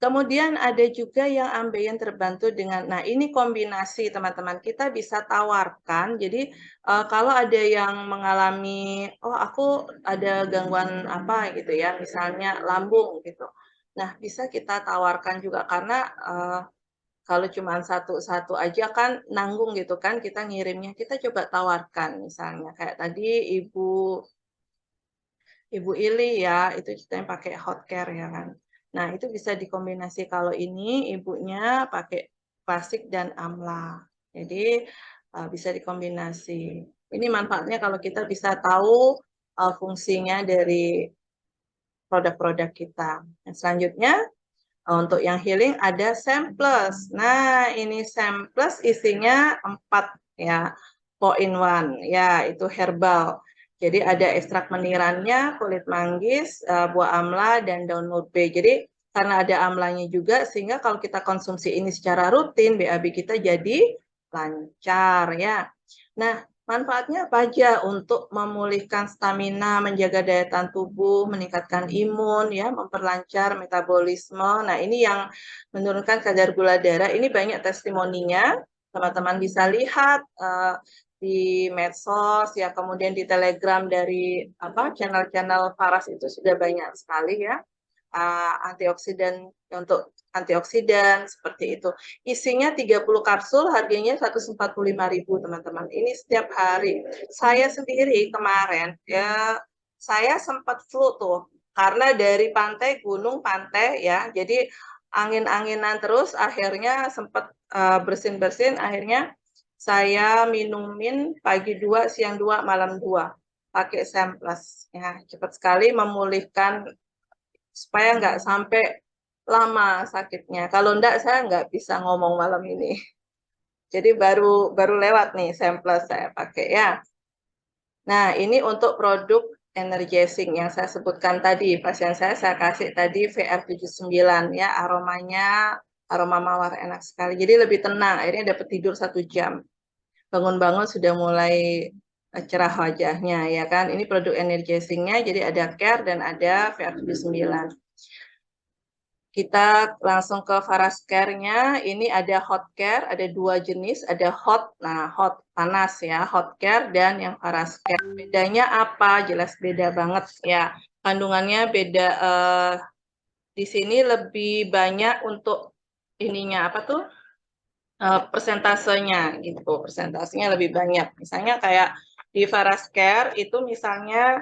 Kemudian ada juga yang ambeien terbantu dengan, nah ini kombinasi teman-teman, kita bisa tawarkan, jadi kalau ada yang mengalami, oh aku ada gangguan apa gitu ya, misalnya lambung gitu. Nah bisa kita tawarkan juga karena kalau cuma satu-satu aja kan nanggung gitu kan, kita ngirimnya, kita coba tawarkan misalnya, kayak tadi Ibu Ili ya, itu ceritanya pakai hot care ya kan. Nah, itu bisa dikombinasi kalau ini ibunya pakai klasik dan amla. Jadi bisa dikombinasi. Ini manfaatnya kalau kita bisa tahu fungsinya dari produk-produk kita. Yang selanjutnya untuk yang healing ada Semplus. Nah, ini Semplus isinya 4 ya, 4-in-1 ya, itu herbal. Jadi ada ekstrak menirannya, kulit manggis, buah amla dan daun murbe. Jadi karena ada amlanya juga sehingga kalau kita konsumsi ini secara rutin BAB kita jadi lancar ya. Nah, manfaatnya apa aja? Untuk memulihkan stamina, menjaga daya tahan tubuh, meningkatkan imun, ya, memperlancar metabolisme. Nah, ini yang menurunkan kadar gula darah. Ini banyak testimoninya. Teman-teman bisa lihat di medsos, ya, kemudian di Telegram dari channel-channel Paras itu sudah banyak sekali ya. Antioksidan untuk antioksidan seperti itu. Isinya 30 kapsul, harganya 145.000 teman-teman. Ini setiap hari. Saya sendiri kemarin ya saya sempat flu tuh karena dari pantai gunung pantai ya. Jadi angin-anginan terus akhirnya sempat bersin-bersin akhirnya saya minumin pagi 2, siang 2, malam 2 pakai Semplus ya. Cepat sekali memulihkan supaya nggak sampai lama sakitnya. Kalau enggak, saya nggak bisa ngomong malam ini. Jadi baru lewat nih Semplus saya pakai ya. Nah, ini untuk produk energizing yang saya sebutkan tadi. Pasien saya kasih tadi VR79 ya, aroma mawar enak sekali. Jadi lebih tenang, akhirnya dapat tidur 1 jam. Bangun-bangun sudah mulai cerah wajahnya ya kan. Ini produk energizingnya, jadi ada care dan ada VR79. Kita langsung ke Faras Care-nya. Ini ada hot care, ada 2 jenis, ada hot, nah hot panas ya, hot care dan yang Faras Care. Bedanya apa? Jelas beda banget ya. Kandungannya beda, di sini lebih banyak untuk ininya apa tuh? persentasenya gitu, persentasenya lebih banyak. Misalnya kayak di Farascare itu misalnya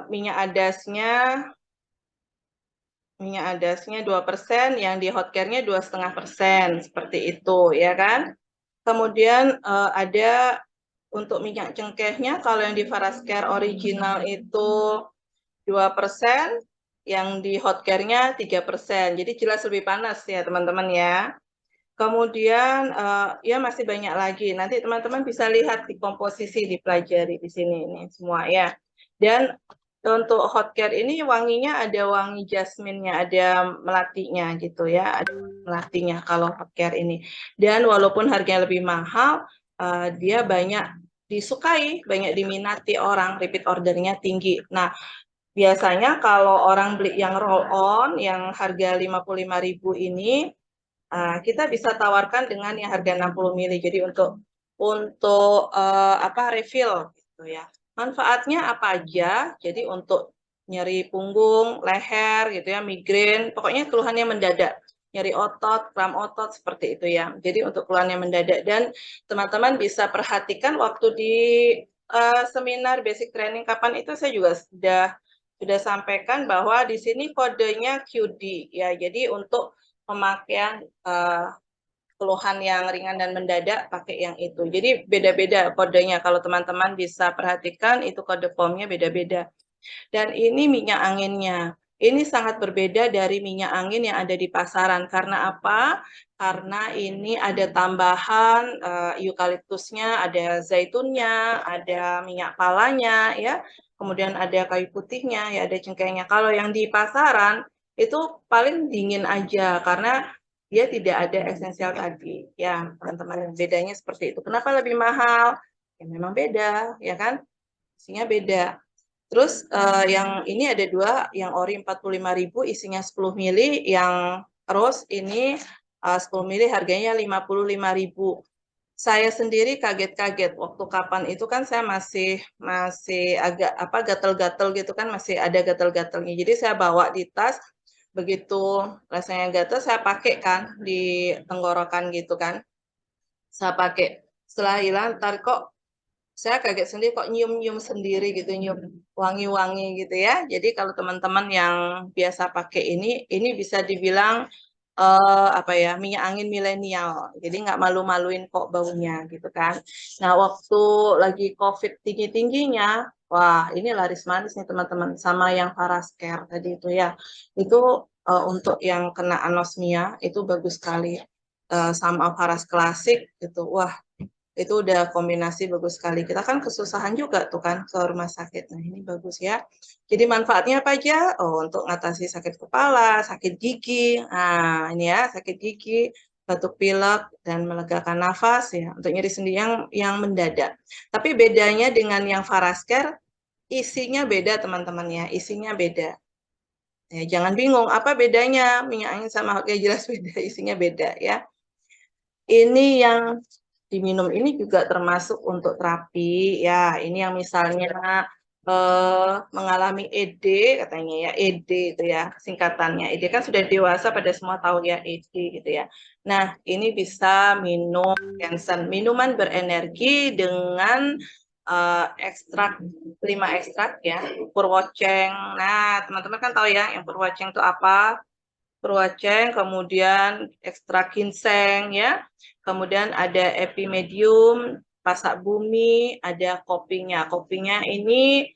minyak adasnya 2%, yang di Hotcare-nya 2,5%, seperti itu ya kan. Kemudian ada untuk minyak cengkehnya, kalau yang di Farascare original itu 2%, yang di Hotcare-nya 3%. Jadi jelas lebih panas ya teman-teman ya. Kemudian ya masih banyak lagi. Nanti teman-teman bisa lihat di komposisi, dipelajari di sini ini semua ya. Dan untuk Hotcare ini wanginya ada wangi jasminnya, ada melatinya gitu ya, ada melatinya kalau Hotcare ini. Dan walaupun harganya lebih mahal, dia banyak disukai, banyak diminati orang, repeat ordernya tinggi. Nah, biasanya kalau orang beli yang roll on, yang harga 55.000 ini, kita bisa tawarkan dengan yang harga 60 mili. Jadi untuk refill gitu ya. Manfaatnya apa aja? Jadi untuk nyeri punggung, leher gitu ya, migrain, pokoknya keluhannya mendadak. Nyeri otot, kram otot seperti itu ya. Jadi untuk keluhannya mendadak, dan teman-teman bisa perhatikan waktu di seminar basic training kapan itu saya juga sudah sampaikan bahwa di sini kodenya QD ya. Jadi untuk pemakaian keluhan yang ringan dan mendadak pakai yang itu. Jadi beda-beda kodenya. Kalau teman-teman bisa perhatikan itu kode formnya beda-beda. Dan ini minyak anginnya. Ini sangat berbeda dari minyak angin yang ada di pasaran. Karena apa? Karena ini ada tambahan eukaliptusnya, ada zaitunnya, ada minyak palanya, ya. Kemudian ada kayu putihnya, ya, ada cengkehnya. Kalau yang di pasaran itu paling dingin aja karena dia tidak ada esensial tadi. Ya, teman-teman, bedanya seperti itu. Kenapa lebih mahal? Ya memang beda, ya kan? Isinya beda. Terus yang ini ada dua, yang ori 45.000 isinya 10 mili, yang rose ini 10 mili harganya 55.000. Saya sendiri kaget-kaget waktu kapan itu kan saya masih agak gatel-gatel gitu kan, masih ada gatel-gatelnya. Jadi saya bawa di tas, begitu rasanya gatel saya pakai kan di tenggorokan gitu kan. Saya pakai, setelah hilang ntar kok saya kaget sendiri, kok nyium-nyium sendiri gitu, nyium wangi-wangi gitu ya. Jadi kalau teman-teman yang biasa pakai ini bisa dibilang minyak angin milenial. Jadi nggak malu-maluin kok baunya gitu kan. Nah, waktu lagi COVID tinggi-tingginya, wah ini laris manis nih teman-teman, sama yang Farascare tadi itu ya. Itu untuk yang kena anosmia itu bagus sekali. Sama Faras klasik gitu. Wah, itu udah kombinasi bagus sekali. Kita kan kesusahan juga tuh kan ke rumah sakit. Nah, ini bagus ya. Jadi manfaatnya apa aja? Oh, untuk mengatasi sakit kepala, sakit gigi. Nah, ini ya, sakit gigi, batuk pilek, dan melegakan nafas ya. Untuk nyeri sendi yang mendadak. Tapi bedanya dengan yang Farascare, isinya beda teman-teman ya. Isinya beda. Ya, jangan bingung, apa bedanya minyak angin sama Hotcare? Jelas beda, isinya beda ya. Ini yang diminum ini juga termasuk untuk terapi ya. Ini yang misalnya mengalami ED katanya ya, ED itu ya singkatannya. ED kan sudah dewasa, pada semua tahu ya ED gitu ya. Nah, ini bisa minum Janssen, minuman berenergi dengan ekstrak 5 ekstrak ya, purwoceng. Nah, teman-teman kan tahu ya yang purwoceng itu apa? Purwoceng, kemudian ekstrak ginseng ya. Kemudian ada epimedium, pasak bumi, ada kopinya. Kopinya ini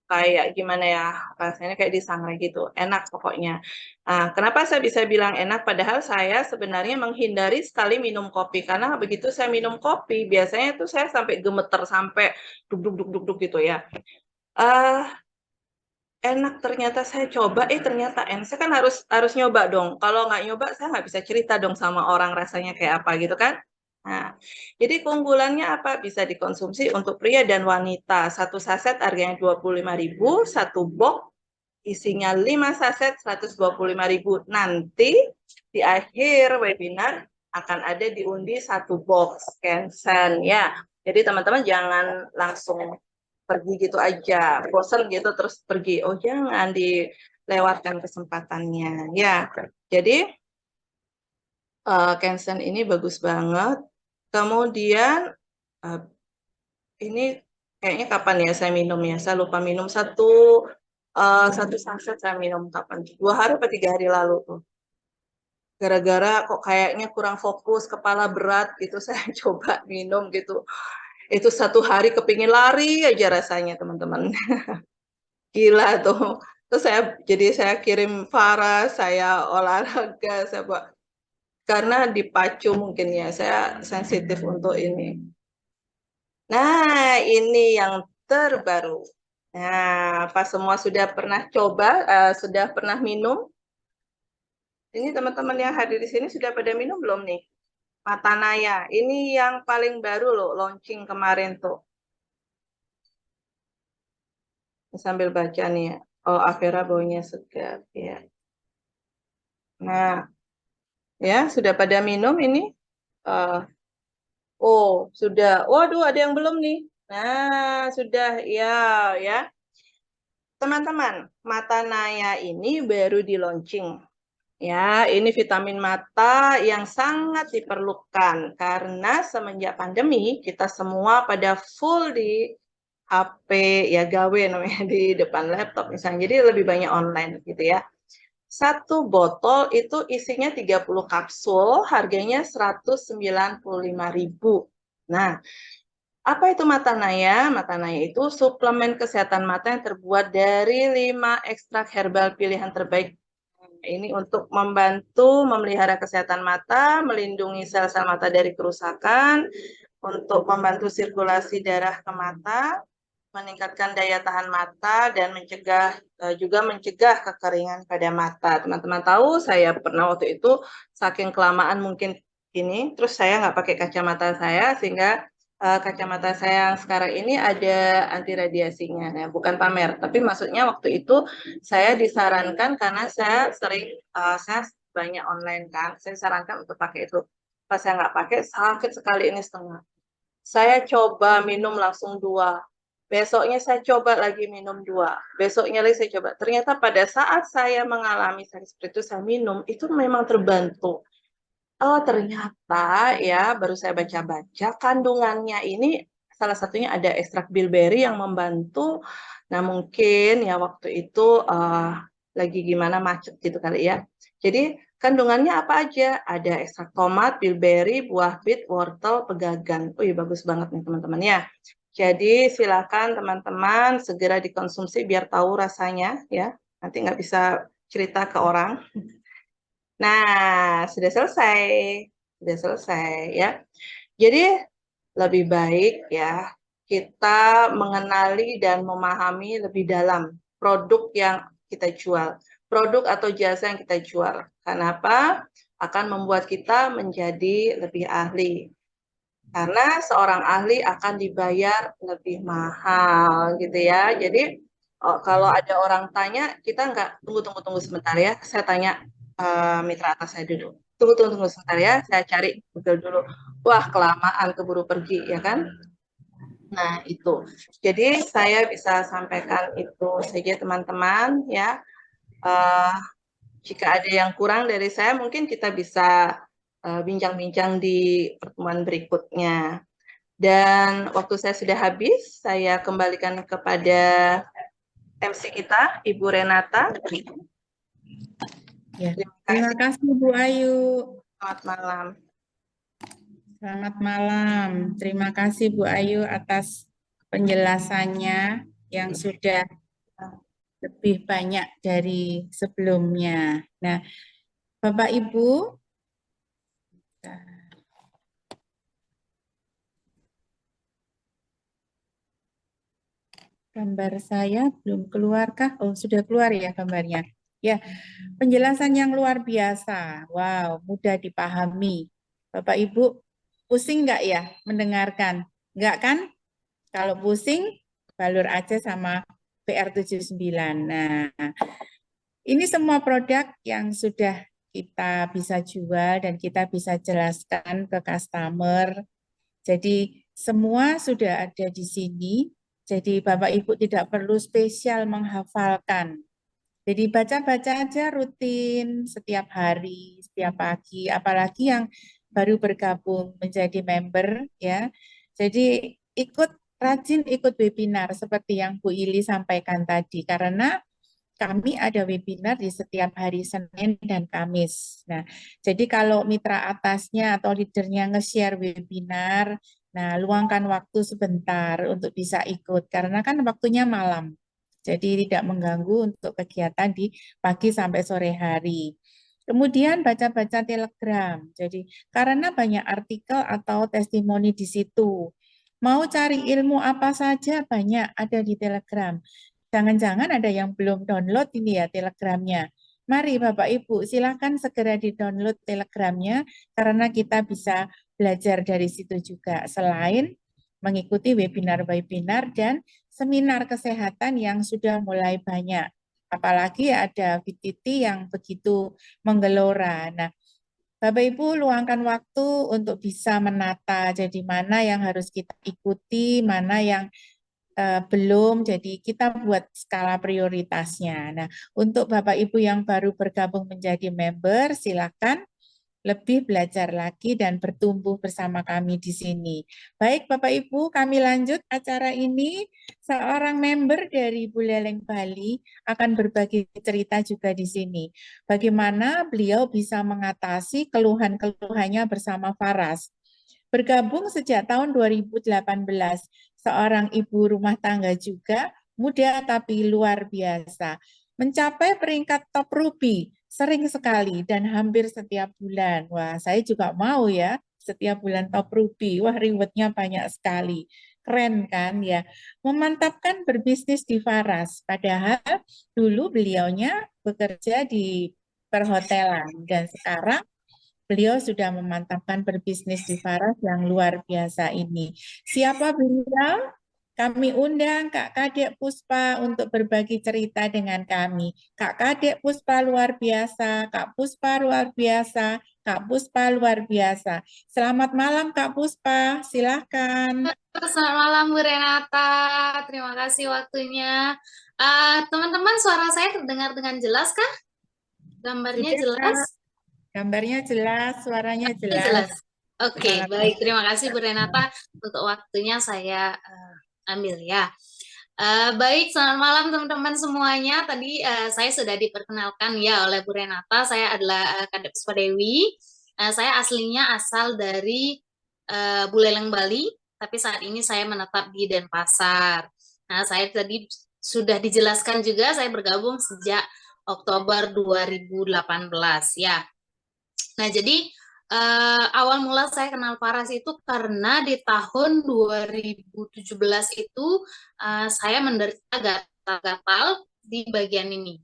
kayak gimana ya, rasanya kayak di sangrai gitu. Enak pokoknya. Nah, kenapa saya bisa bilang enak? Padahal saya sebenarnya menghindari sekali minum kopi. Karena begitu saya minum kopi, biasanya tuh saya sampai gemeter, sampai duk-duk-duk-duk gitu ya. Enak, ternyata saya coba, ternyata enak. Saya kan harus nyoba dong. Kalau nggak nyoba, saya nggak bisa cerita dong sama orang rasanya kayak apa gitu kan. Nah, jadi keunggulannya apa? Bisa dikonsumsi untuk pria dan wanita. Satu saset harganya 25.000, satu box isinya 5 saset 125.000. Nanti di akhir webinar akan ada diundi satu box Janssen ya. Jadi teman-teman jangan langsung pergi gitu aja, bosan gitu terus pergi. Oh, jangan dilewatkan kesempatannya ya. Jadi Kensen ini bagus banget. Kemudian ini kayaknya kapan ya saya minum ya? Saya lupa minum satu saset saya minum kapan? 2 hari atau 3 hari lalu tuh. Gara-gara kok kayaknya kurang fokus, kepala berat gitu, saya coba minum gitu. Itu 1 hari kepingin lari aja rasanya teman-teman. Gila tuh. Terus saya kirim Farah, saya olahraga, saya buat karena dipacu mungkin ya, saya sensitif untuk ini. Nah, ini yang terbaru. Nah, apa semua sudah pernah coba, sudah pernah minum? Ini teman-teman yang hadir di sini sudah pada minum belum nih? Matanaya, ini yang paling baru loh, launching kemarin tuh. Sambil baca nih ya. Oh, Avera baunya segar ya. Nah, ya sudah pada minum ini. Oh, sudah. Waduh, ada yang belum nih. Nah, sudah ya, ya. Teman-teman, Matanaya ini baru di launching. Ya, ini vitamin mata yang sangat diperlukan karena semenjak pandemi kita semua pada full di HP ya gawe namanya di depan laptop misalnya. Jadi lebih banyak online gitu ya. Satu botol itu isinya 30 kapsul, harganya 195.000. Nah, apa itu Matanaya? Matanaya itu suplemen kesehatan mata yang terbuat dari 5 ekstrak herbal pilihan terbaik. Ini untuk membantu memelihara kesehatan mata, melindungi sel-sel mata dari kerusakan, untuk membantu sirkulasi darah ke mata, meningkatkan daya tahan mata, dan juga mencegah kekeringan pada mata. Teman-teman tahu, saya pernah waktu itu saking kelamaan mungkin ini, terus saya nggak pakai kacamata saya, sehingga kacamata saya yang sekarang ini ada anti radiasinya. Nah, bukan pamer, tapi maksudnya waktu itu saya disarankan karena saya saya banyak online kan, saya sarankan untuk pakai itu. Pas saya nggak pakai, sakit sekali ini setengah. Saya coba minum langsung 2. Besoknya saya coba lagi minum 2. Besoknya lagi saya coba. Ternyata pada saat saya mengalami sakit seperti itu, saya minum, itu memang terbantu. Oh, ternyata ya baru saya baca-baca kandungannya ini salah satunya ada ekstrak bilberry yang membantu. Nah, mungkin ya waktu itu lagi gimana macet gitu kali ya. Jadi kandungannya apa aja? Ada ekstrak tomat, bilberry, buah bit, wortel, pegagan. Oh iya bagus banget nih teman-teman ya. Jadi silakan teman-teman segera dikonsumsi biar tahu rasanya ya. Nanti nggak bisa cerita ke orang. Nah, sudah selesai. Sudah selesai ya. Jadi lebih baik ya kita mengenali dan memahami lebih dalam produk yang kita jual. Produk atau jasa yang kita jual. Kenapa? Akan membuat kita menjadi lebih ahli. Karena seorang ahli akan dibayar lebih mahal gitu ya. Jadi kalau ada orang tanya, kita nggak tunggu sebentar ya. Saya tanya mitra atas saya dulu. Tunggu sebentar ya. Saya cari Google dulu. Wah kelamaan keburu pergi ya kan. Nah itu. Jadi saya bisa sampaikan itu saja teman-teman ya. Eh, jika ada yang kurang dari saya, mungkin kita bisa bincang-bincang di pertemuan berikutnya. Dan waktu saya sudah habis, saya kembalikan kepada MC kita, Ibu Renata. Ya. Terima kasih Bu Ayu. Selamat malam. Selamat malam. Terima kasih Bu Ayu atas penjelasannya yang sudah lebih banyak dari sebelumnya. Nah, Bapak Ibu, gambar saya belum keluarkah? Oh, sudah keluar ya gambarnya. Ya, penjelasan yang luar biasa. Wow, mudah dipahami. Bapak Ibu, pusing nggak ya mendengarkan? Nggak kan? Kalau pusing, balur aja sama PR79. Nah, ini semua produk yang sudah kita bisa jual dan kita bisa jelaskan ke customer. Jadi semua sudah ada di sini. Jadi Bapak Ibu tidak perlu spesial menghafalkan. Jadi baca-baca aja rutin setiap hari setiap pagi, apalagi yang baru bergabung menjadi member ya. Jadi rajin ikut webinar seperti yang Bu Ili sampaikan tadi, karena kami ada webinar di setiap hari Senin dan Kamis. Nah, jadi kalau mitra atasnya atau leadernya nge-share webinar, nah luangkan waktu sebentar untuk bisa ikut, karena kan waktunya malam. Jadi tidak mengganggu untuk kegiatan di pagi sampai sore hari. Kemudian baca-baca Telegram. Jadi karena banyak artikel atau testimoni di situ. Mau cari ilmu apa saja banyak ada di Telegram. Jangan-jangan ada yang belum download ini ya Telegramnya. Mari Bapak Ibu, silakan segera di-download Telegramnya karena kita bisa belajar dari situ juga. Selain mengikuti webinar-webinar dan seminar kesehatan yang sudah mulai banyak. Apalagi ada VTT yang begitu menggelora. Nah, Bapak Ibu luangkan waktu untuk bisa menata jadi mana yang harus kita ikuti, mana yang belum, jadi kita buat skala prioritasnya. Nah, untuk Bapak Ibu yang baru bergabung menjadi member, silakan lebih belajar lagi dan bertumbuh bersama kami di sini. Baik Bapak Ibu, kami lanjut acara ini. Seorang member dari Buleleng Bali akan berbagi cerita juga di sini. Bagaimana beliau bisa mengatasi keluhan-keluhannya bersama Faras. Bergabung sejak tahun 2018, seorang ibu rumah tangga juga, muda tapi luar biasa. Mencapai peringkat top Ruby, sering sekali dan hampir setiap bulan. Wah, saya juga mau ya, setiap bulan top Ruby. Wah, rewardnya banyak sekali. Keren kan ya. Memantapkan berbisnis di Faras. Padahal dulu beliaunya bekerja di perhotelan dan sekarang beliau sudah memantapkan berbisnis di Faras yang luar biasa ini. Siapa beliau? Kami undang Kak Kadek Puspa untuk berbagi cerita dengan kami. Kak Kadek Puspa luar biasa, Kak Puspa luar biasa, Kak Puspa luar biasa. Selamat malam Kak Puspa, silahkan. Selamat malam Bu Renata, terima kasih waktunya. Teman-teman, suara saya terdengar dengan jelas kah? Gambarnya Sudah, jelas? gambarnya jelas, suaranya jelas. Jelas. Oke, Selamat baik. Terima kasih Bu Renata untuk waktunya saya ambil ya. Baik, selamat malam teman-teman semuanya. Tadi saya sudah diperkenalkan ya oleh Bu Renata. Saya adalah Kadek Puspa Dewi. Saya aslinya asal dari Buleleng, Bali, tapi saat ini saya menetap di Denpasar. Nah, saya tadi sudah dijelaskan juga, saya bergabung sejak Oktober 2018 ya. Nah, jadi awal mula saya kenal Faras itu karena di tahun 2017 itu saya menderita gatal-gatal di bagian ini,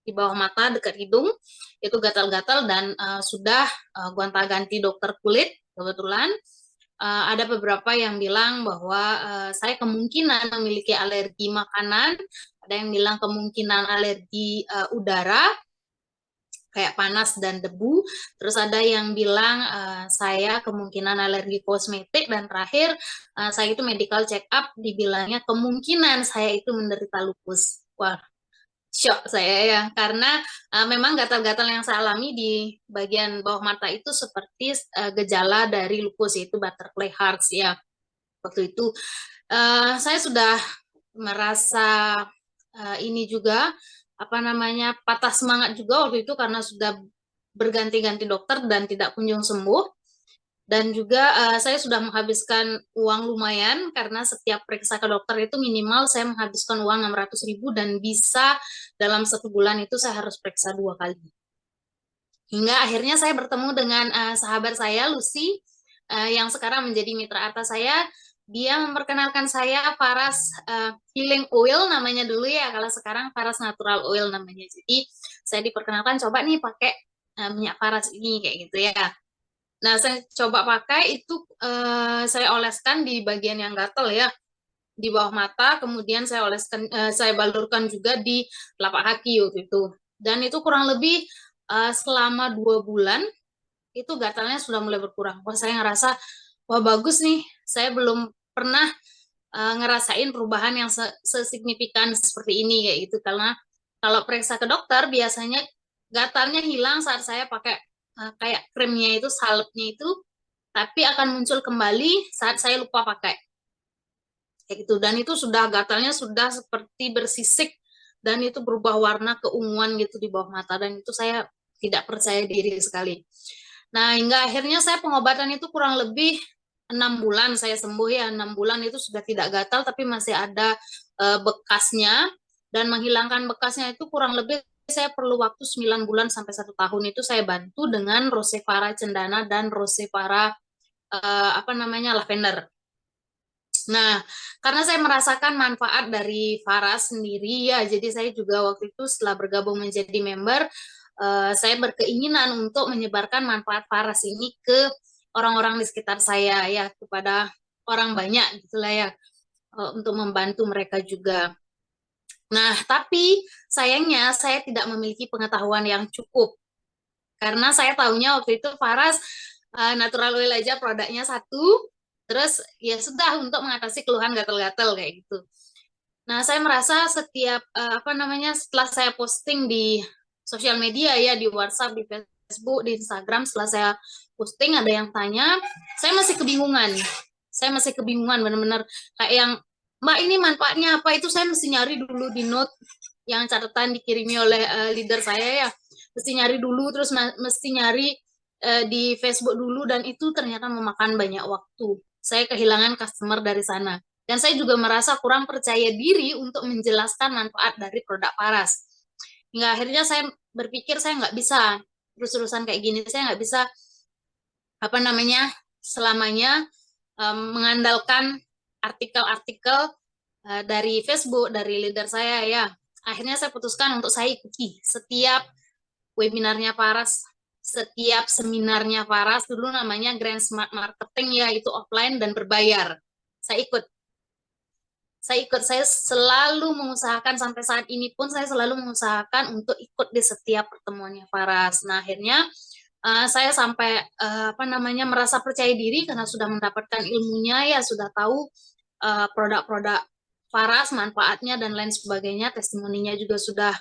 di bawah mata dekat hidung itu gatal-gatal dan sudah gonta-ganti dokter kulit. Kebetulan ada beberapa yang bilang bahwa saya kemungkinan memiliki alergi makanan, ada yang bilang kemungkinan alergi udara kayak panas dan debu, terus ada yang bilang saya kemungkinan alergi kosmetik, dan terakhir saya itu medical check up dibilangnya kemungkinan saya itu menderita lupus. Wah, shock saya ya, karena memang gatal-gatal yang saya alami di bagian bawah mata itu seperti gejala dari lupus, yaitu butterfly hearts ya. Waktu itu saya sudah merasa ini juga apa namanya patah semangat juga waktu itu karena sudah berganti-ganti dokter dan tidak kunjung sembuh, dan juga saya sudah menghabiskan uang lumayan karena setiap periksa ke dokter itu minimal saya menghabiskan uang 600.000 dan bisa dalam 1 bulan itu saya harus periksa 2 kali. Hingga akhirnya saya bertemu dengan sahabat saya Lucy yang sekarang menjadi mitra atas saya. Dia memperkenalkan saya Faras Healing Oil namanya dulu ya, kalau sekarang Faras Natural Oil namanya. Jadi saya diperkenalkan coba nih pakai minyak Faras ini kayak gitu ya. Nah, saya coba pakai itu saya oleskan di bagian yang gatal ya, di bawah mata, kemudian saya oleskan, saya balurkan juga di telapak kaki waktu itu. Dan itu kurang lebih selama 2 bulan itu gatalnya sudah mulai berkurang. Wah, saya ngerasa wah bagus nih, saya belum pernah ngerasain perubahan yang sesignifikan seperti ini kayak gitu. Karena kalau periksa ke dokter biasanya gatalnya hilang saat saya pakai kayak krimnya itu, salepnya itu, tapi akan muncul kembali saat saya lupa pakai. Kayak gitu. Dan itu sudah gatalnya sudah seperti bersisik dan itu berubah warna keunguan gitu di bawah mata, dan itu saya tidak percaya diri sekali. Nah, hingga akhirnya saya pengobatan itu kurang lebih 6 bulan saya sembuh ya. 6 bulan itu sudah tidak gatal tapi masih ada bekasnya, dan menghilangkan bekasnya itu kurang lebih saya perlu waktu 9 bulan sampai 1 tahun. Itu saya bantu dengan Rosevara cendana dan Rosevara lavender. Nah, karena saya merasakan manfaat dari Faras sendiri ya, jadi saya juga waktu itu setelah bergabung menjadi member, saya berkeinginan untuk menyebarkan manfaat Faras ini ke orang-orang di sekitar saya ya, kepada orang banyak gitulah ya, untuk membantu mereka juga. Nah, tapi sayangnya saya tidak memiliki pengetahuan yang cukup, karena saya tahunya waktu itu Faras natural oil aja produknya satu, terus ya sudah untuk mengatasi keluhan gatal-gatal kayak gitu. Nah, saya merasa setiap setelah saya posting di sosial media ya, di WhatsApp, di Facebook, di Instagram, setelah saya posting ada yang tanya, saya masih kebingungan. Saya masih kebingungan benar-benar kayak yang, Mbak ini manfaatnya apa? Itu saya mesti nyari dulu di note yang catatan dikirimi oleh leader saya ya. Mesti nyari dulu, terus mesti nyari di Facebook dulu, dan itu ternyata memakan banyak waktu. Saya kehilangan customer dari sana. Dan saya juga merasa kurang percaya diri untuk menjelaskan manfaat dari produk Faras. Hingga akhirnya saya berpikir saya nggak bisa terus-terusan kayak gini. Saya nggak bisa selamanya mengandalkan artikel-artikel dari Facebook, dari leader saya ya. Akhirnya saya putuskan untuk saya ikuti setiap webinarnya Faras, setiap seminarnya Faras. Dulu namanya Grand Smart Marketing ya, itu offline dan berbayar. Saya ikut, saya selalu mengusahakan, sampai saat ini pun saya selalu mengusahakan untuk ikut di setiap pertemuannya Faras. Nah, akhirnya saya sampai merasa percaya diri karena sudah mendapatkan ilmunya ya, sudah tahu produk-produk Faras, manfaatnya dan lain sebagainya, testimoninya juga sudah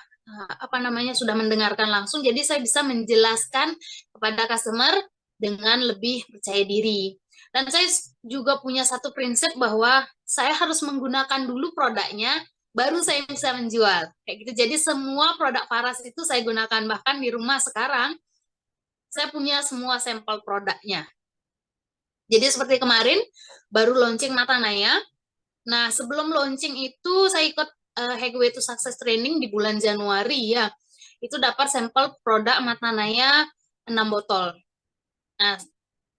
sudah mendengarkan langsung, jadi saya bisa menjelaskan kepada customer dengan lebih percaya diri. Dan saya juga punya satu prinsip bahwa saya harus menggunakan dulu produknya, baru saya bisa menjual. Kayak gitu. Jadi semua produk Faras itu saya gunakan, bahkan di rumah sekarang saya punya semua sampel produknya. Jadi seperti kemarin baru launching Mata Naya. Nah, sebelum launching itu saya ikut Highway to Success Training di bulan Januari ya. Itu dapat sampel produk Mata Naya 6 botol. Nah,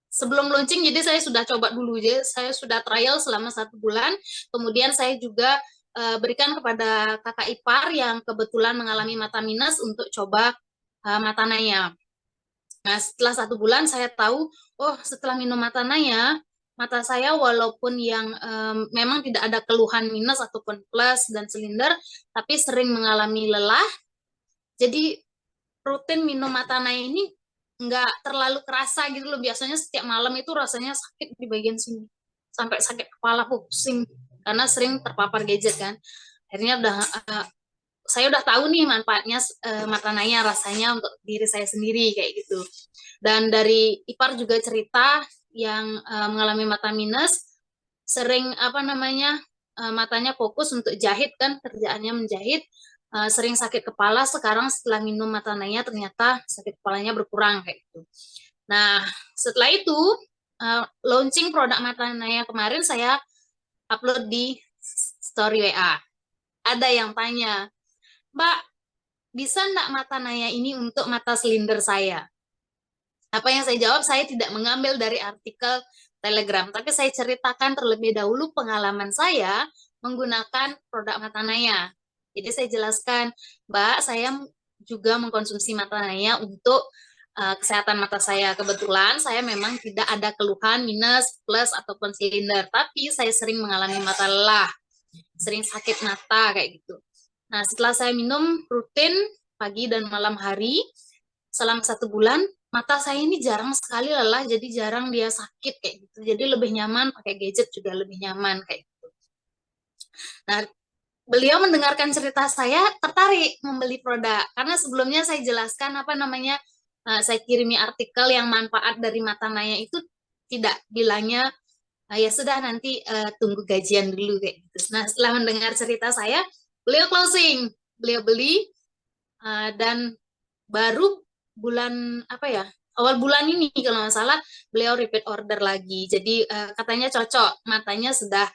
sebelum launching jadi saya sudah coba dulu, ya. Saya sudah trial selama 1 bulan. Kemudian saya juga berikan kepada kakak ipar yang kebetulan mengalami mata minus untuk coba Mata Naya. Nah, setelah 1 bulan saya tahu, oh setelah minum Mata Naya, mata saya walaupun yang memang tidak ada keluhan minus ataupun plus dan silinder, tapi sering mengalami lelah. Jadi rutin minum Mata Naya ini nggak terlalu kerasa gitu loh. Biasanya setiap malam itu rasanya sakit di bagian sini, sampai sakit kepala, pusing, karena sering terpapar gadget kan. Akhirnya saya udah tahu nih manfaatnya Mata Naya, rasanya untuk diri saya sendiri kayak gitu. Dan dari ipar juga cerita yang mengalami mata minus, sering matanya fokus untuk jahit kan, kerjaannya menjahit, sering sakit kepala. Sekarang setelah minum Mata Naya ternyata sakit kepalanya berkurang kayak gitu. Nah, setelah itu launching produk Mata Naya kemarin saya upload di story WA. Ada yang tanya, Mbak, bisa enggak Mata Naya ini untuk mata silinder saya? Apa yang saya jawab, saya tidak mengambil dari artikel Telegram, tapi saya ceritakan terlebih dahulu pengalaman saya menggunakan produk Mata Naya. Jadi saya jelaskan, Mbak, saya juga mengkonsumsi Mata Naya untuk kesehatan mata saya. Kebetulan saya memang tidak ada keluhan minus, plus, ataupun silinder, tapi saya sering mengalami mata lelah, sering sakit mata kayak gitu. Nah, setelah saya minum rutin pagi dan malam hari selama 1 bulan, mata saya ini jarang sekali lelah, jadi jarang dia sakit kayak gitu. Jadi lebih nyaman pakai gadget, juga lebih nyaman kayak gitu. Nah, beliau mendengarkan cerita saya, tertarik membeli produk karena sebelumnya saya jelaskan saya kirimi artikel yang manfaat dari mata Maya itu tidak, bilangnya ya sudah nanti tunggu gajian dulu kayak gitu. Nah, setelah mendengar cerita saya, beliau closing, beliau beli dan baru bulan apa ya, awal bulan ini kalau nggak salah beliau repeat order lagi. Jadi katanya cocok, matanya sudah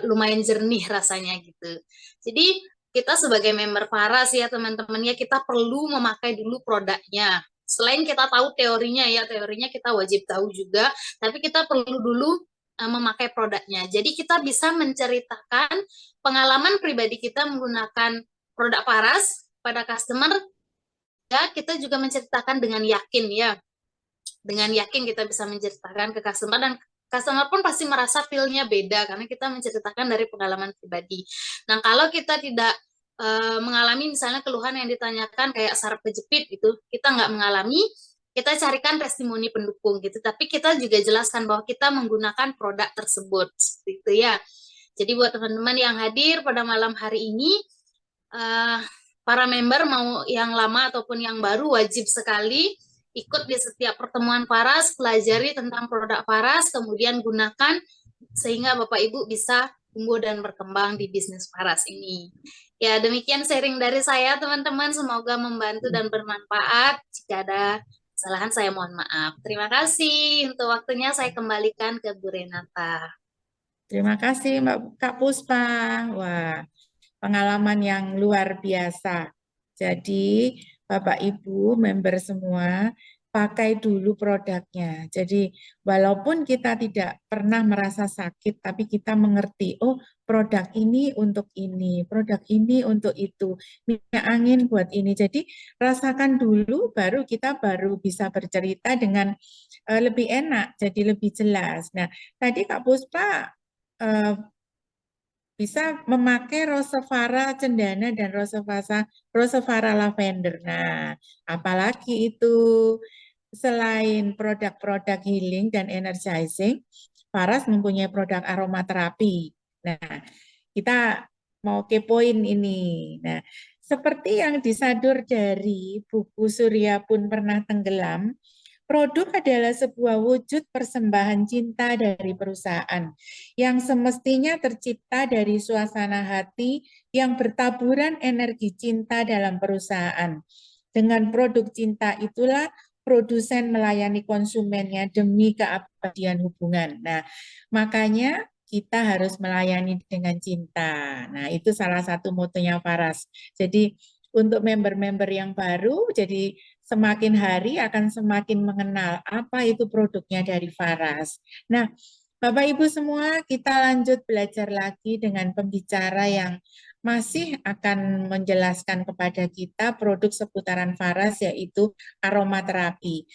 lumayan jernih rasanya gitu. Jadi kita sebagai member Faras ya teman-teman ya, kita perlu memakai dulu produknya. Selain kita tahu teorinya ya, teorinya kita wajib tahu juga, tapi kita perlu dulu memakai produknya. Jadi kita bisa menceritakan pengalaman pribadi kita menggunakan produk Faras pada customer. Ya, kita juga menceritakan dengan yakin ya. Dengan yakin kita bisa menceritakan ke customer, dan customer pun pasti merasa feel-nya beda karena kita menceritakan dari pengalaman pribadi. Nah, kalau kita tidak mengalami misalnya keluhan yang ditanyakan kayak saraf kejepit gitu, kita nggak mengalami, kita carikan testimoni pendukung gitu. Tapi kita juga jelaskan bahwa kita menggunakan produk tersebut, gitu ya. Jadi buat teman-teman yang hadir pada malam hari ini, para member mau yang lama ataupun yang baru wajib sekali ikut di setiap pertemuan Faras, pelajari tentang produk Faras, kemudian gunakan sehingga Bapak Ibu bisa tumbuh dan berkembang di bisnis Faras ini. Ya, demikian sharing dari saya teman-teman, semoga membantu dan bermanfaat. Jika ada kesalahan saya mohon maaf. Terima kasih untuk waktunya, saya kembalikan ke Bu Renata. Terima kasih Mbak Kak Puspa. Wah, pengalaman yang luar biasa. Jadi Bapak Ibu member semua pakai dulu produknya. Jadi walaupun kita tidak pernah merasa sakit, tapi kita mengerti, oh produk ini untuk ini, produk ini untuk itu, minyak angin buat ini. Jadi rasakan dulu, baru kita bisa bercerita dengan lebih enak, jadi lebih jelas. Nah, tadi Kak Puspa bisa memakai Rosevara cendana dan Rosevara lavender. Nah, apalagi itu selain produk-produk healing dan energizing, Faras mempunyai produk aromaterapi. Nah, kita mau kepoin ini. Nah, seperti yang disadur dari buku Surya Pun Pernah Tenggelam, produk adalah sebuah wujud persembahan cinta dari perusahaan yang semestinya tercipta dari suasana hati yang bertaburan energi cinta dalam perusahaan. Dengan produk cinta itulah produsen melayani konsumennya demi keabadian hubungan. Nah, makanya kita harus melayani dengan cinta. Nah, itu salah satu motonya Faras. Jadi untuk member-member yang baru, jadi semakin hari akan semakin mengenal apa itu produknya dari Faras. Nah, Bapak Ibu semua, kita lanjut belajar lagi dengan pembicara yang masih akan menjelaskan kepada kita produk seputaran Faras, yaitu aromaterapi.